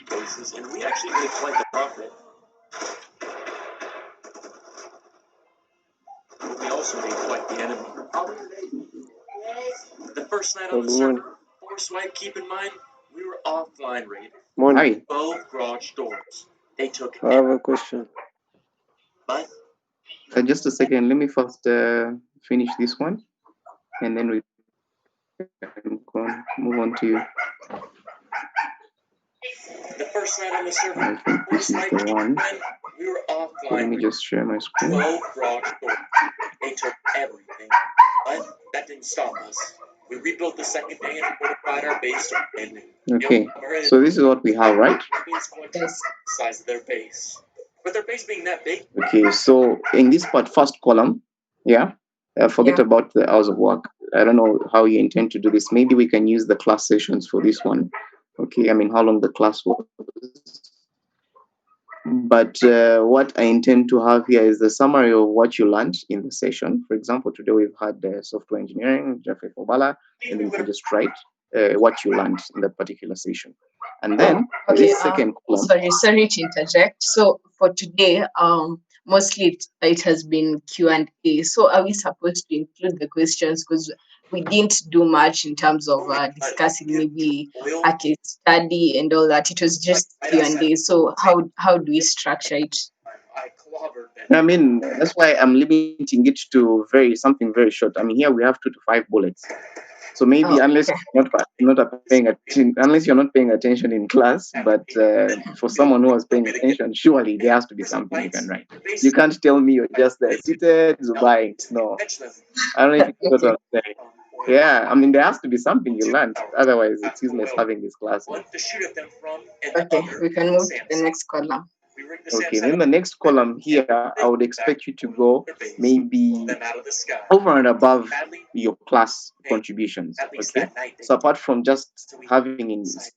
Places, and we actually made quite the profit. But we also made quite the enemy. The first night on the server, ForceWipe, keep in mind, we were offline rated. Hi. Both garage doors. They took I have a question. But Just a second. Let me first finish this one, and then we can move on to you. The first night on the server, I think this is the one. we were offline. Let me just share my screen. Both garage doors. They took everything. But that didn't stop us. We rebuilt the second day and fortified our base to ending. Okay, so this is what we have, right? Means quite the size of their base. With their base being that big. Okay, so in this first column, yeah, forget Yeah. about the hours of work. I don't know how you intend to do this. Maybe we can use the class sessions for this one. Okay, I mean, how long the class was. But what I intend to have here is the summary of what you learned in the session. For example, today we've had software engineering, Jeffrey Fobala, and then you can just write what you learned in that particular session. And then Okay. this second column. Sorry to interject. So for today, mostly it has been Q&A. So are we supposed to include the questions, because we didn't do much in terms of discussing maybe a case study and all that? It was just Q&A. So how do we structure it? I clobbered that. I mean, that's why I'm limiting it to something very short. I mean, here we have 2 to 5 bullets. So maybe Oh, unless okay. you're not paying attention in class, but for someone who was paying attention, surely there has to be something you can write. You can't tell me you're just there seated buying. No, I don't know if you got what I'm saying. Yeah, I mean there has to be something you learned. Otherwise, it's useless having this class. One to shoot at them from, and the Okay, other we can move to SAM the site. next column. We rigged the SAM Okay, site then the next column here, I would expect you to go maybe them out of the sky. over and above your class contributions. At least Okay, that night. so apart from just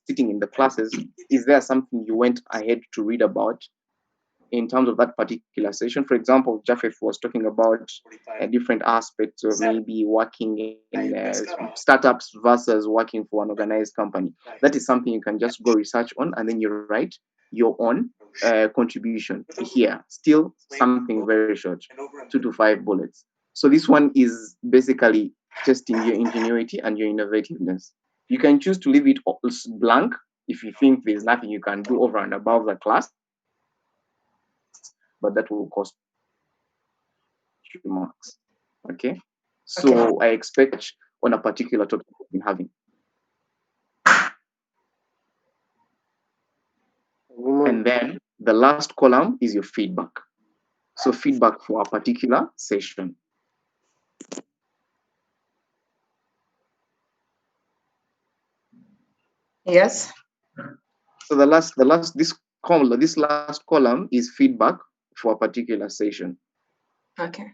sitting in the classes, is there something you went ahead to read about in terms of that particular session? For example, Japheth was talking about different aspects of maybe working in startups versus working for an organized company. That is something you can just go research on, and then you write your own contribution here. Still something very short, 2 to 5 bullets. So this one is basically testing your ingenuity and your innovativeness. You can choose to leave it blank if you think there's nothing you can do over and above the class, but that will cost you marks. Okay, so I expect on a particular topic we've been having. And then the last column is your feedback. So feedback for a particular session. Yes. So this last column is feedback for a particular session. Okay.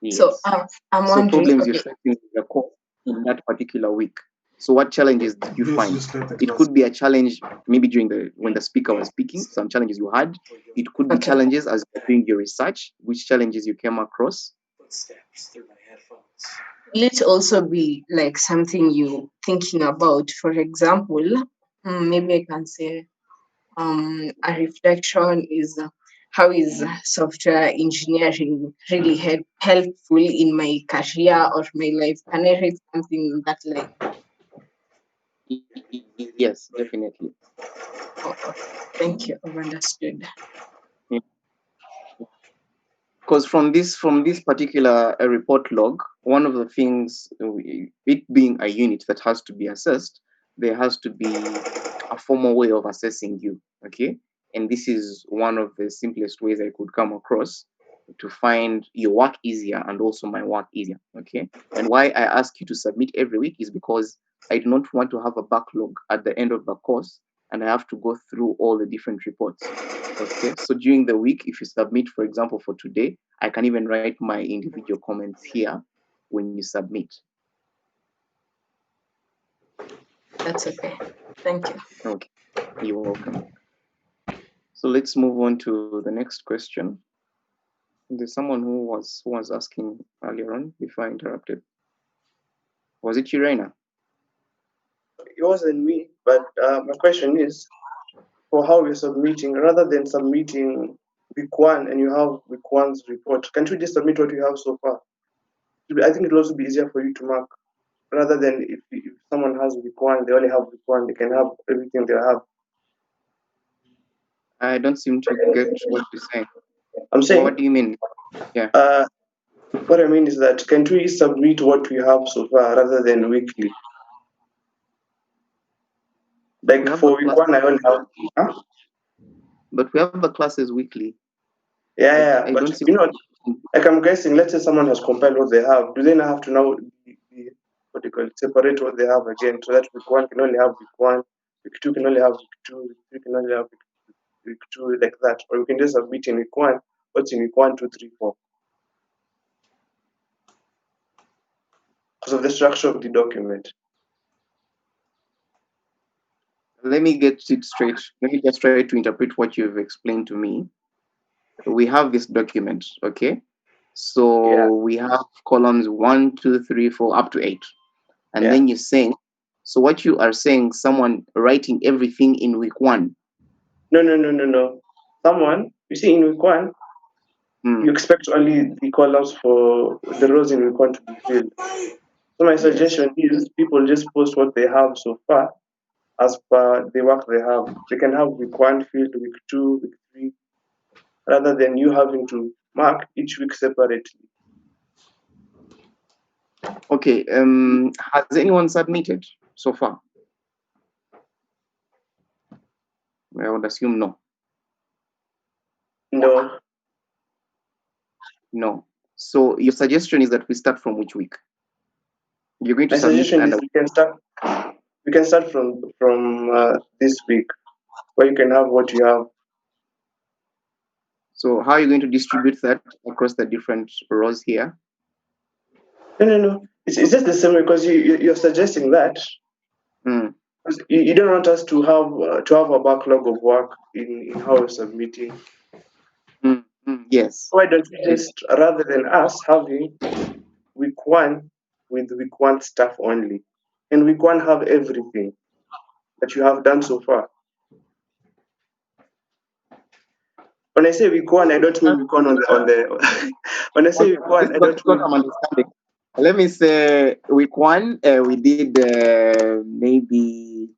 Yes. So I'm So wondering. problems you're facing in the course in that particular week. So what challenges did you find? It could be a challenge maybe when the speaker was speaking, some challenges you had. It could be challenges as you're doing your research, which challenges you came across. Footsteps through my headphones. Will it also be like something you thinking about? For example, maybe I can say a reflection is how is software engineering really helpful in my career or my life? Can I read something in that line? Yes, definitely. Oh, thank you. I've understood. Because from this particular report log, one of the things, it being a unit that has to be assessed, there has to be a formal way of assessing you. Okay, and this is one of the simplest ways I could come across to find your work easier and also my work easier. Okay, and why I ask you to submit every week is because I do not want to have a backlog at the end of the course and I have to go through all the different reports. Okay, so during the week, if you submit, for example, for today, I can even write my individual comments here when you submit. That's okay. Thank you. Okay, you're welcome. So let's move on to the next question. There's someone who was asking earlier on before I interrupted. Was it you, Raina? It wasn't me, but my question is, for how you're submitting, rather than submitting week 1 and you have week 1's report, can't you just submit what you have so far? I think it'll also be easier for you to mark, rather than if someone has week 1, they only have week 1, they can have everything they have. I don't seem to get what you're saying. I'm saying, what do you mean? Yeah. What I mean is that can't we submit what we have so far rather than weekly? Like for week 1, I only have. Huh? But we have the classes weekly. Yeah, but you know, like I'm guessing, let's say someone has compiled what they have. Do they not have to now separate what they have again, so that week 1 can only have week 1, week 2 can only have week 2, week 3 can only have week week 2, like that. Or we can just submit in week 1, what's in week 1, 2, 3, 4. Because of the structure of the document. Let me get it straight. Let me just try to interpret what you've explained to me. We have this document, okay? So Yeah. we have columns 1, 2, 3, 4, up to 8. And Yeah. then you're saying, so what you are saying, someone writing everything in week 1. No. Someone, you see, in week 1, you expect only the columns for the rows in week 1 to be filled. So my suggestion is people just post what they have so far as per the work they have. They can have week 1 filled, week 2, week 3, rather than you having to mark each week separately. Okay. Has anyone submitted so far? I would assume no. No. No. So your suggestion is that we start from which week? You're going to My submit suggestion under is we can start from this week, where you can have what you have. So how are you going to distribute that across the different rows here? No. It's just the same way, because you're suggesting that. Because you don't want us to have a backlog of work in how we're submitting. Yes. Why don't we just, rather than us having week 1 with week 1 stuff only, and week 1 have everything that you have done so far? When I say week 1, I don't mean week 1 on the when I say week 1, I don't mean. I'm understanding. Let me say week 1, we did maybe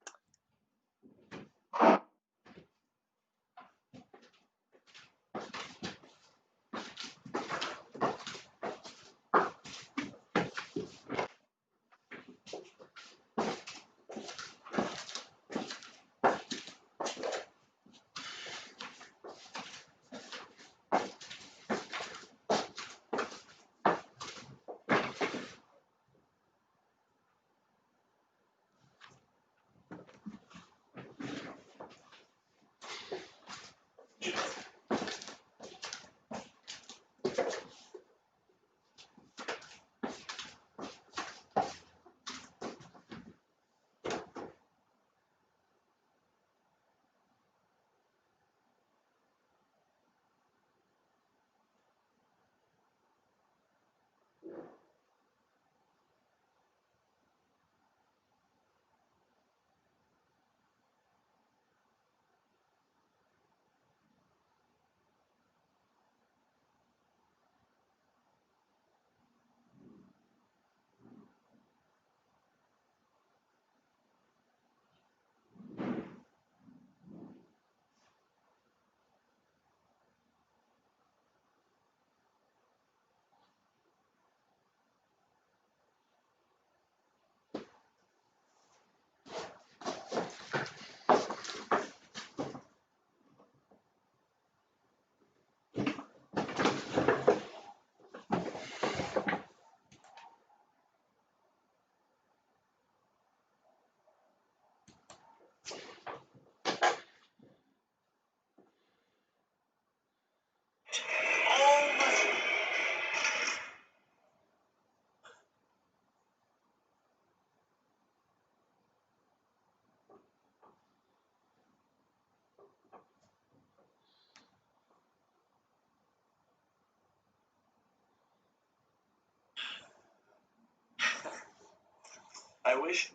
I wish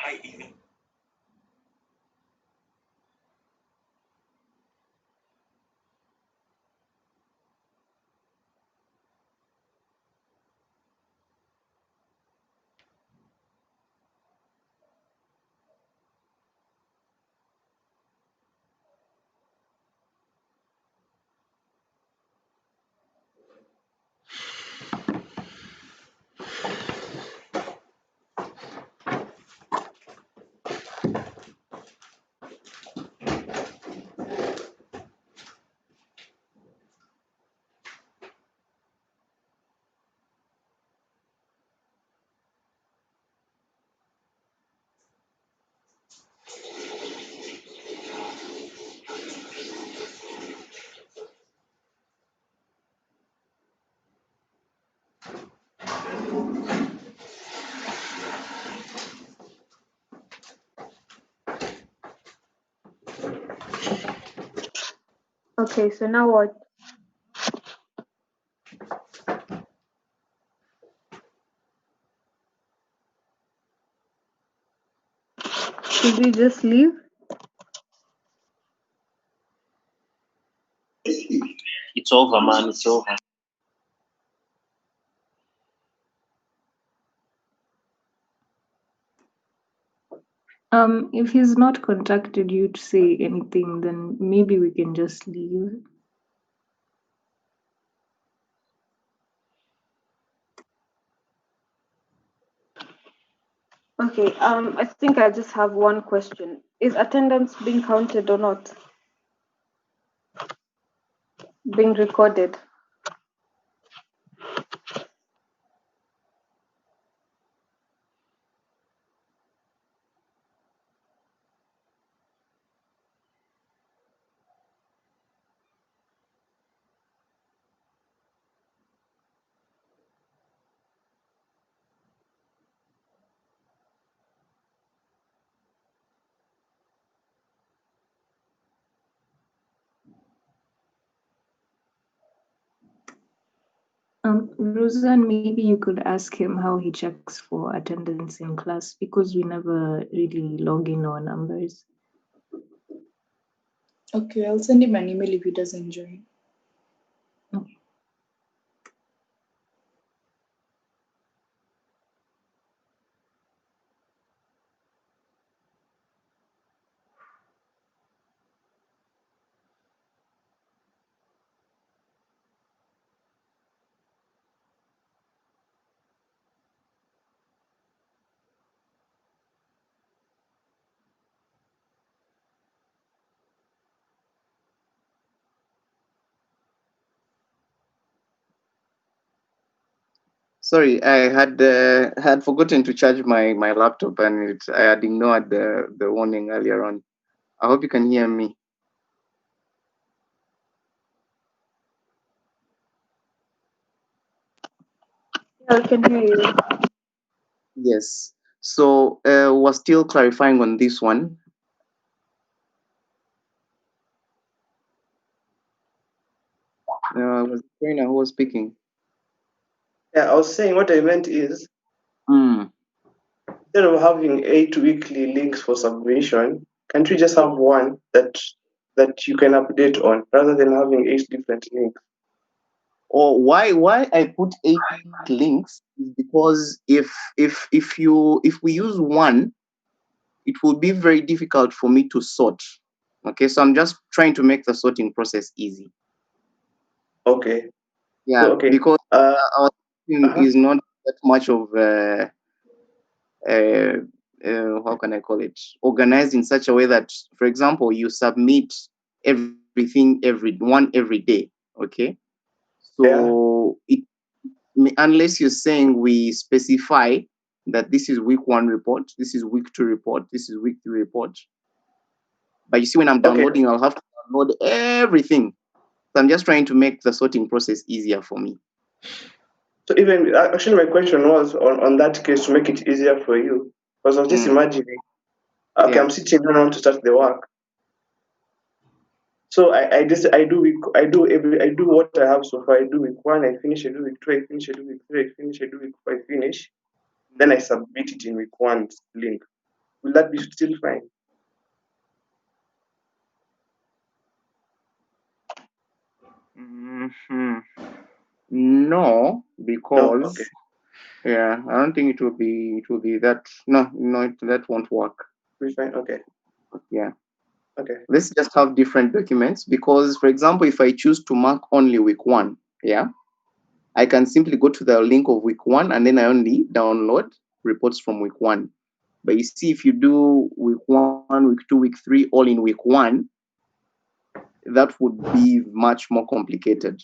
I even. Okay, so now what? Should we just leave? It's over, man. It's over. If he's not contacted you to say anything, then maybe we can just leave. Okay, I think I just have one question. Is attendance being counted or not? Being recorded? Roseanne, maybe you could ask him how he checks for attendance in class because we never really log in our numbers. Okay, I'll send him an email if he doesn't join. Okay. Sorry, I had forgotten to charge my laptop, and I had ignored the warning earlier on. I hope you can hear me. Yeah, I can hear you. Yes. So we're still clarifying on this one. Was the trainer who was speaking? Yeah, I was saying what I meant is Mm. instead of having 8 weekly links for submission, can't we just have one that you can update on rather than having 8 different links? Or why I put 8 links is because if we use one, it will be very difficult for me to sort. Okay, so I'm just trying to make the sorting process easy. Okay. Yeah, So, okay. because our thing Uh-huh. is not that much of how can I call it, organized in such a way that, for example, you submit everything every day. Okay, so unless you're saying we specify that this is week 1 report, this is week 2 report, this is week 3 report. But you see, when I'm downloading, I'll have to download everything. So I'm just trying to make the sorting process easier for me. So even actually my question was on that case to make it easier for you. Because I was just imagining, okay, Yeah. I'm sitting down, I want to start the work. So I do what I have so far. I do week 1, I finish, I do week 2, I finish, I do week 3, I finish, I do week 4, I finish. Then I submit it in week 1's link. Will that be still fine? Mm-hmm. No, because No, okay. yeah, I don't think it will be that. No, that won't work. Be fine. Okay. Yeah. Okay. Let's just have different documents because, for example, if I choose to mark only week 1, yeah, I can simply go to the link of week 1 and then I only download reports from week 1. But you see, if you do week 1, week 2, week 3 all in week 1, that would be much more complicated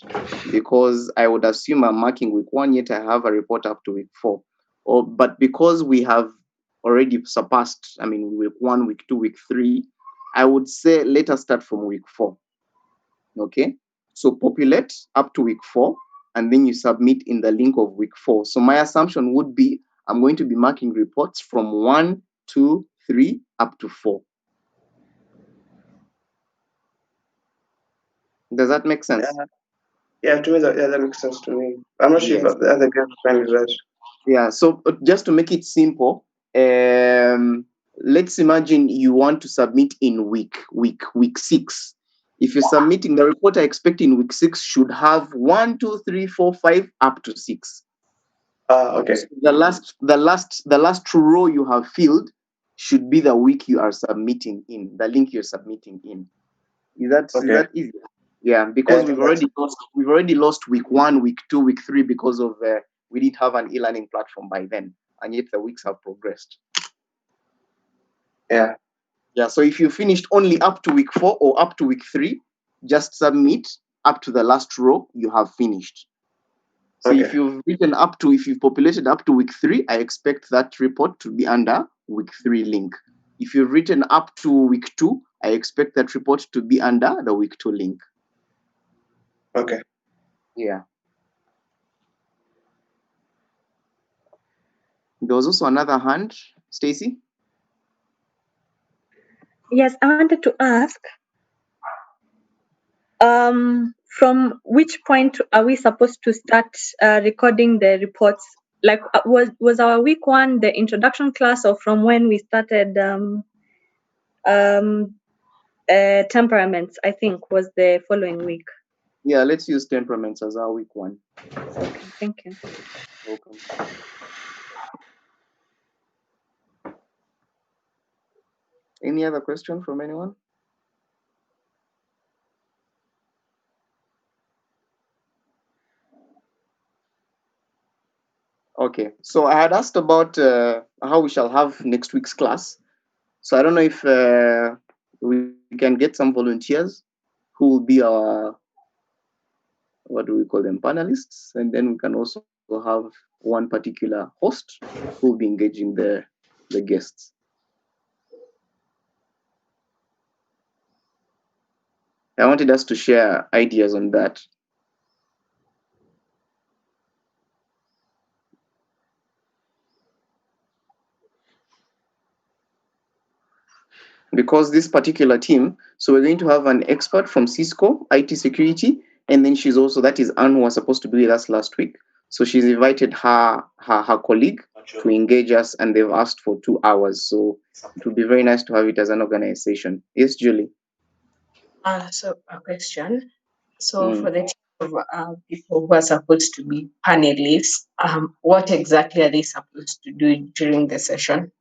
because I would assume I'm marking week 1, yet I have a report up to week 4. But because we have already surpassed, week 1, week 2, week 3, I would say let us start from week 4. Okay, so populate up to week 4, and then you submit in the link of week 4. So my assumption would be I'm going to be marking reports from 1, 2, 3 up to 4. Does that make sense? Yeah, to me that makes sense to me. I'm not sure Yes. if the other guys find that. Yeah. So just to make it simple, let's imagine you want to submit in week 6. If you're submitting the report, I expect in week 6 should have 1, 2, 3, 4, 5 up to 6. Okay. So the last row you have filled should be the week you are submitting in, the link you're submitting in. Is that easy? Yeah, because Yeah, we've already lost week 1, week 2, week 3 because of we didn't have an e-learning platform by then, and yet the weeks have progressed. Yeah. Yeah, so if you finished only up to week 4 or up to week 3, just submit up to the last row you have finished. So if you've populated up to week 3, I expect that report to be under week 3 link. If you've written up to week 2, I expect that report to be under the week 2 link. Okay. Yeah. There was also another hand, Stacy. Yes, I wanted to ask, from which point are we supposed to start recording the reports? Like, was our week 1 the introduction class, or from when we started temperaments? I think was the following week. Yeah, let's use temperaments as our week 1. Okay, thank you. Welcome. Any other question from anyone? Okay, so I had asked about how we shall have next week's class. So I don't know if we can get some volunteers who will be our, what do we call them, panelists, and then we can also have one particular host who will be engaging the guests. I wanted us to share ideas on that. Because this particular team, so we're going to have an expert from Cisco IT security, and then that is Anne, who was supposed to be with us last week. So she's invited her colleague to engage us, and they've asked for 2 hours. So it would be very nice to have it as an organization. Yes, Julie. So a question. So for the team of people who are supposed to be panelists, what exactly are they supposed to do during the session?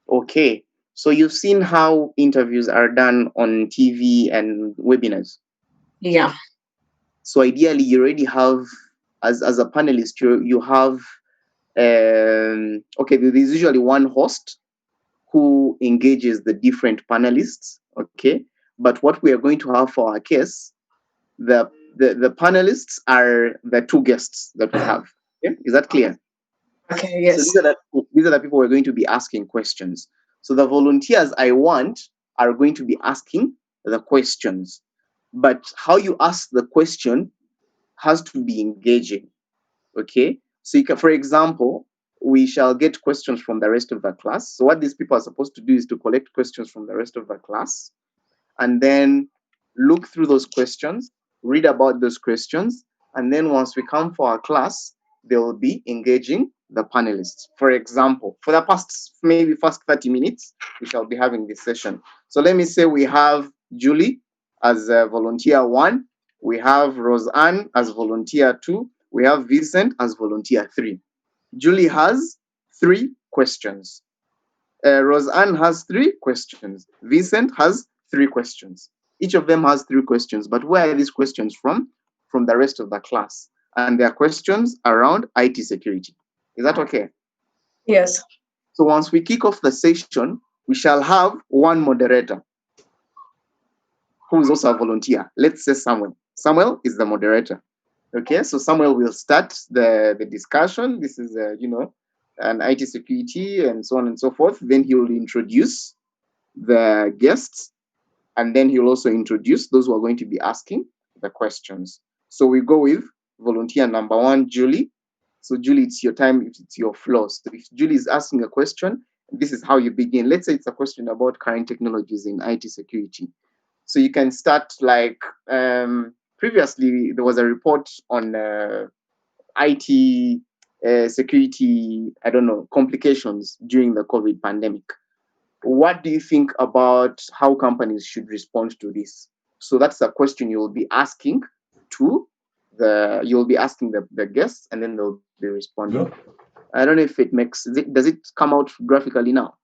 Okay. So you've seen how interviews are done on TV and webinars. Yeah. So ideally, you already have, as a panelist, you have, okay, there's usually one host who engages the different panelists, okay? But what we are going to have for our case, the panelists are the 2 guests that we have. Okay? Is that clear? Okay, yes. So these are the people we're going to be asking questions. So the volunteers I want are going to be asking the questions. But how you ask the question has to be engaging. Okay? So for example, we shall get questions from the rest of the class. So what these people are supposed to do is to collect questions from the rest of the class and then look through those questions, read about those questions, and then once we come for our class, they will be engaging the panelists. For example, for the first 30 minutes, we shall be having this session. So let me say we have Julie as volunteer 1, we have Roseanne as volunteer 2, we have Vincent as volunteer 3. Julie has 3 questions. Roseanne has 3 questions. Vincent has 3 questions. Each of them has 3 questions, but where are these questions from? From the rest of the class. And they are questions around IT security. Is that okay? Yes. So once we kick off the session, we shall have one moderator who is also a volunteer. Let's say Samuel. Samuel is the moderator. Okay, so Samuel will start the discussion. This is, an IT security and so on and so forth. Then he will introduce the guests, and then he'll also introduce those who are going to be asking the questions. So we go with volunteer number 1, Julie. So Julie, it's your time, it's your floor. So if Julie is asking a question, this is how you begin. Let's say it's a question about current technologies in IT security. So you can start like previously there was a report on IT security, I don't know, complications during the COVID pandemic. What do you think about how companies should respond to this? So that's a question you'll be asking to the guests, and then they'll be responding. Hello? I don't know if it makes does it come out graphically now?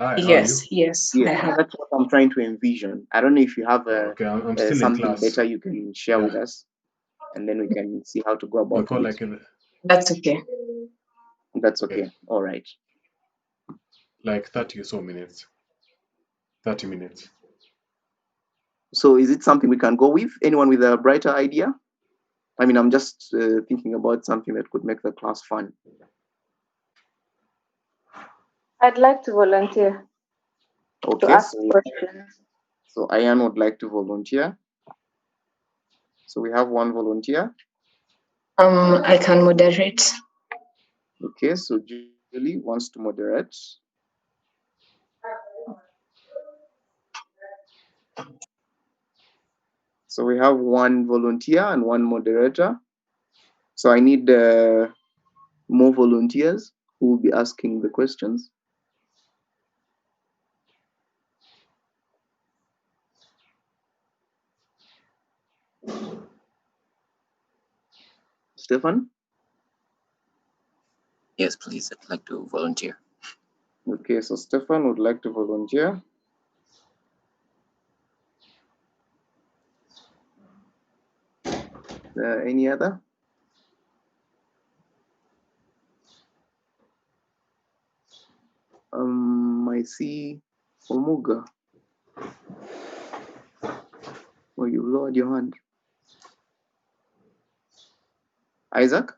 Hi, how are you? Yes, I Yeah, have. that's what I'm trying to envision. I don't know if you have Okay, I'm still in something class. better you can share Yeah. with us, and then we can see how to go We'll about call it. like That's okay. That's okay. All right. like 30 or so minutes. 30 minutes. So is it something we can go with? Anyone with a brighter idea? I mean, I'm just thinking about something that could make the class fun. I'd like to volunteer to Okay, ask questions. so Ayan would like to volunteer. So we have one volunteer. I can moderate. Okay, so Julie wants to moderate. So we have one volunteer and one moderator. So I need more volunteers who will be asking the questions. Stefan? Yes, please. I'd like to volunteer. Okay, so Stefan would like to volunteer. Any other? I see Omuga. Oh, you lowered your hand. Isaac?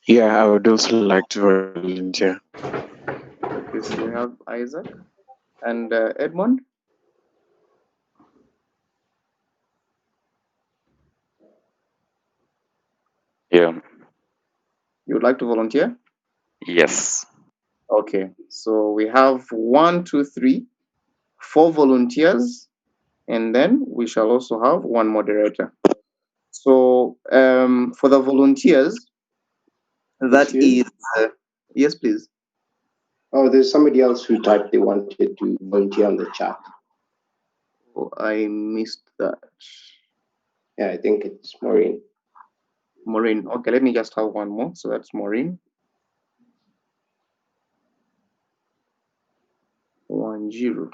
Yeah, I would also like to volunteer. Okay, so we have Isaac and Edmond. Yeah. You would like to volunteer? Yes. Okay, so we have 1, 2, 3, 4 volunteers, and then we shall also have one moderator. So for the volunteers, that Excuse? is yes, please. Oh, there's somebody else who typed they wanted to volunteer on the chat. Oh, I missed that. Yeah, I think it's Maureen. Maureen. Okay, let me just have one more. So that's Maureen. 10.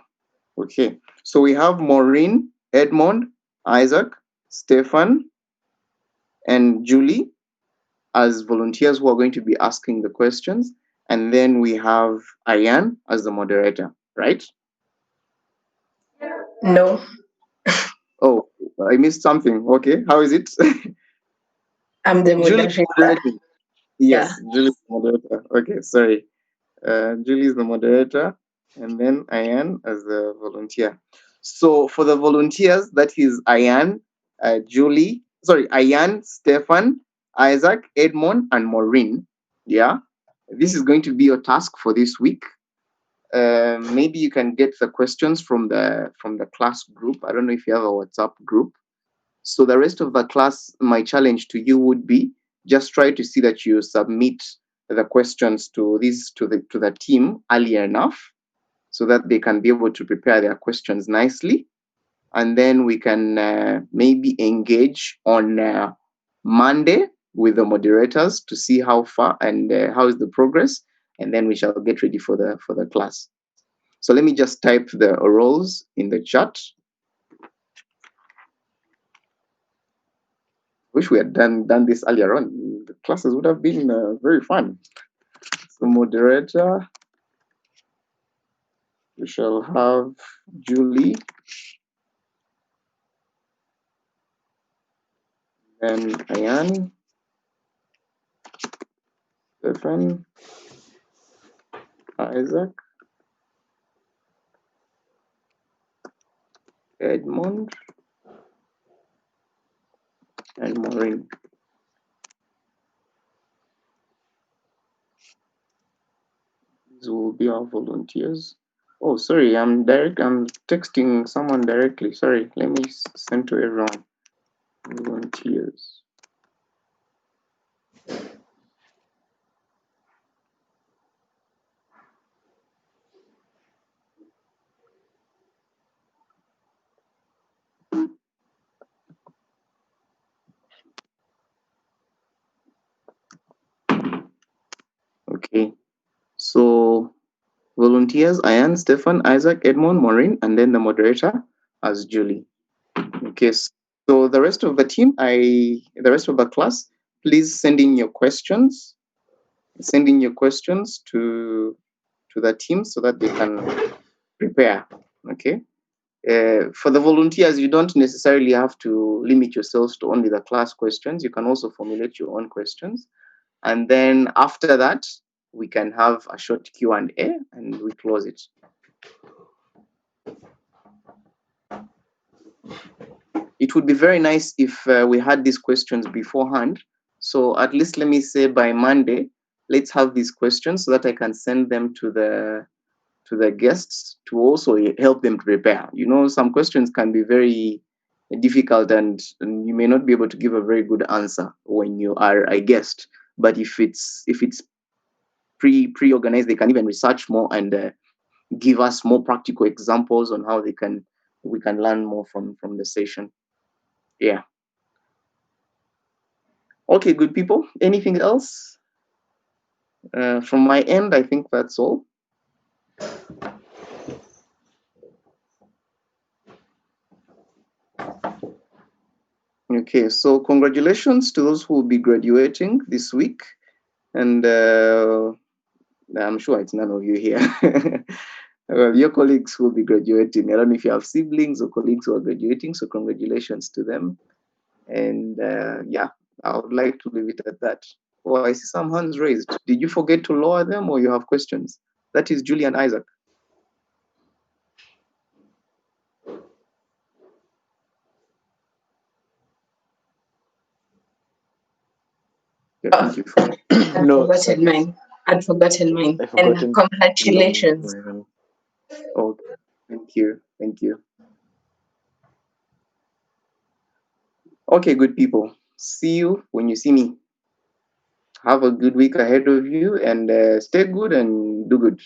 Okay, so we have Maureen, Edmond, Isaac, Stefan, and Julie as volunteers who are going to be asking the questions. And then we have Ayan as the moderator, right? No. Oh, I missed something. Okay, how is it? I'm the Julie moderator. moderating. Yes, Yeah. Julie is the moderator. Okay, sorry. Julie is the moderator, and then Ayan as the volunteer. So for the volunteers, that is Ayan, Ayan, Stefan, Isaac, Edmond, and Maureen. Yeah, this is going to be your task for this week. Maybe you can get the questions from the class group. I don't know if you have a WhatsApp group. So the rest of the class, my challenge to you would be just try to see that you submit the questions to the team earlier enough so that they can be able to prepare their questions nicely, and then we can maybe engage on Monday with the moderators to see how far and how is the progress, and then we shall get ready for the class. So let me just type the roles in the chat. Wish we had done this earlier on. The classes would have been very fun. So moderator, we shall have Julie, then Ayan, Stefan, Isaac, Edmond, and Maureen. These will be our volunteers. Oh, sorry, I'm texting someone directly. Sorry, let me send to everyone. Volunteers. Okay, so volunteers, Ayan, Stefan, Isaac, Edmond, Maureen, and then the moderator as Julie. Okay, so the rest of the team, the rest of the class, please send in your questions. Send in your questions to the team so that they can prepare. Okay. For the volunteers, you don't necessarily have to limit yourselves to only the class questions. You can also formulate your own questions. And then after that, we can have a short Q&A and we close it. It would be very nice if we had these questions beforehand. So at least let me say by Monday, let's have these questions so that I can send them to the guests to also help them prepare. You know, some questions can be very difficult and you may not be able to give a very good answer when you are a guest. But if it's pre-organized, they can even research more and give us more practical examples on how we can learn more from the session. Yeah. Okay, good people. Anything else? From my end, I think that's all. Okay, so congratulations to those who will be graduating this week. And I'm sure it's none of you here. Well, your colleagues will be graduating. I don't know if you have siblings or colleagues who are graduating, so congratulations to them. And yeah, I would like to leave it at that. Oh, I see some hands raised. Did you forget to lower them or you have questions? That is Julie and Isaac. Yeah, thank you for Forgotten mine. I'd forgotten mine. I forgotten And congratulations. Oh, thank you. Thank you. Okay, good people. See you when you see me. Have a good week ahead of you and stay good and do good.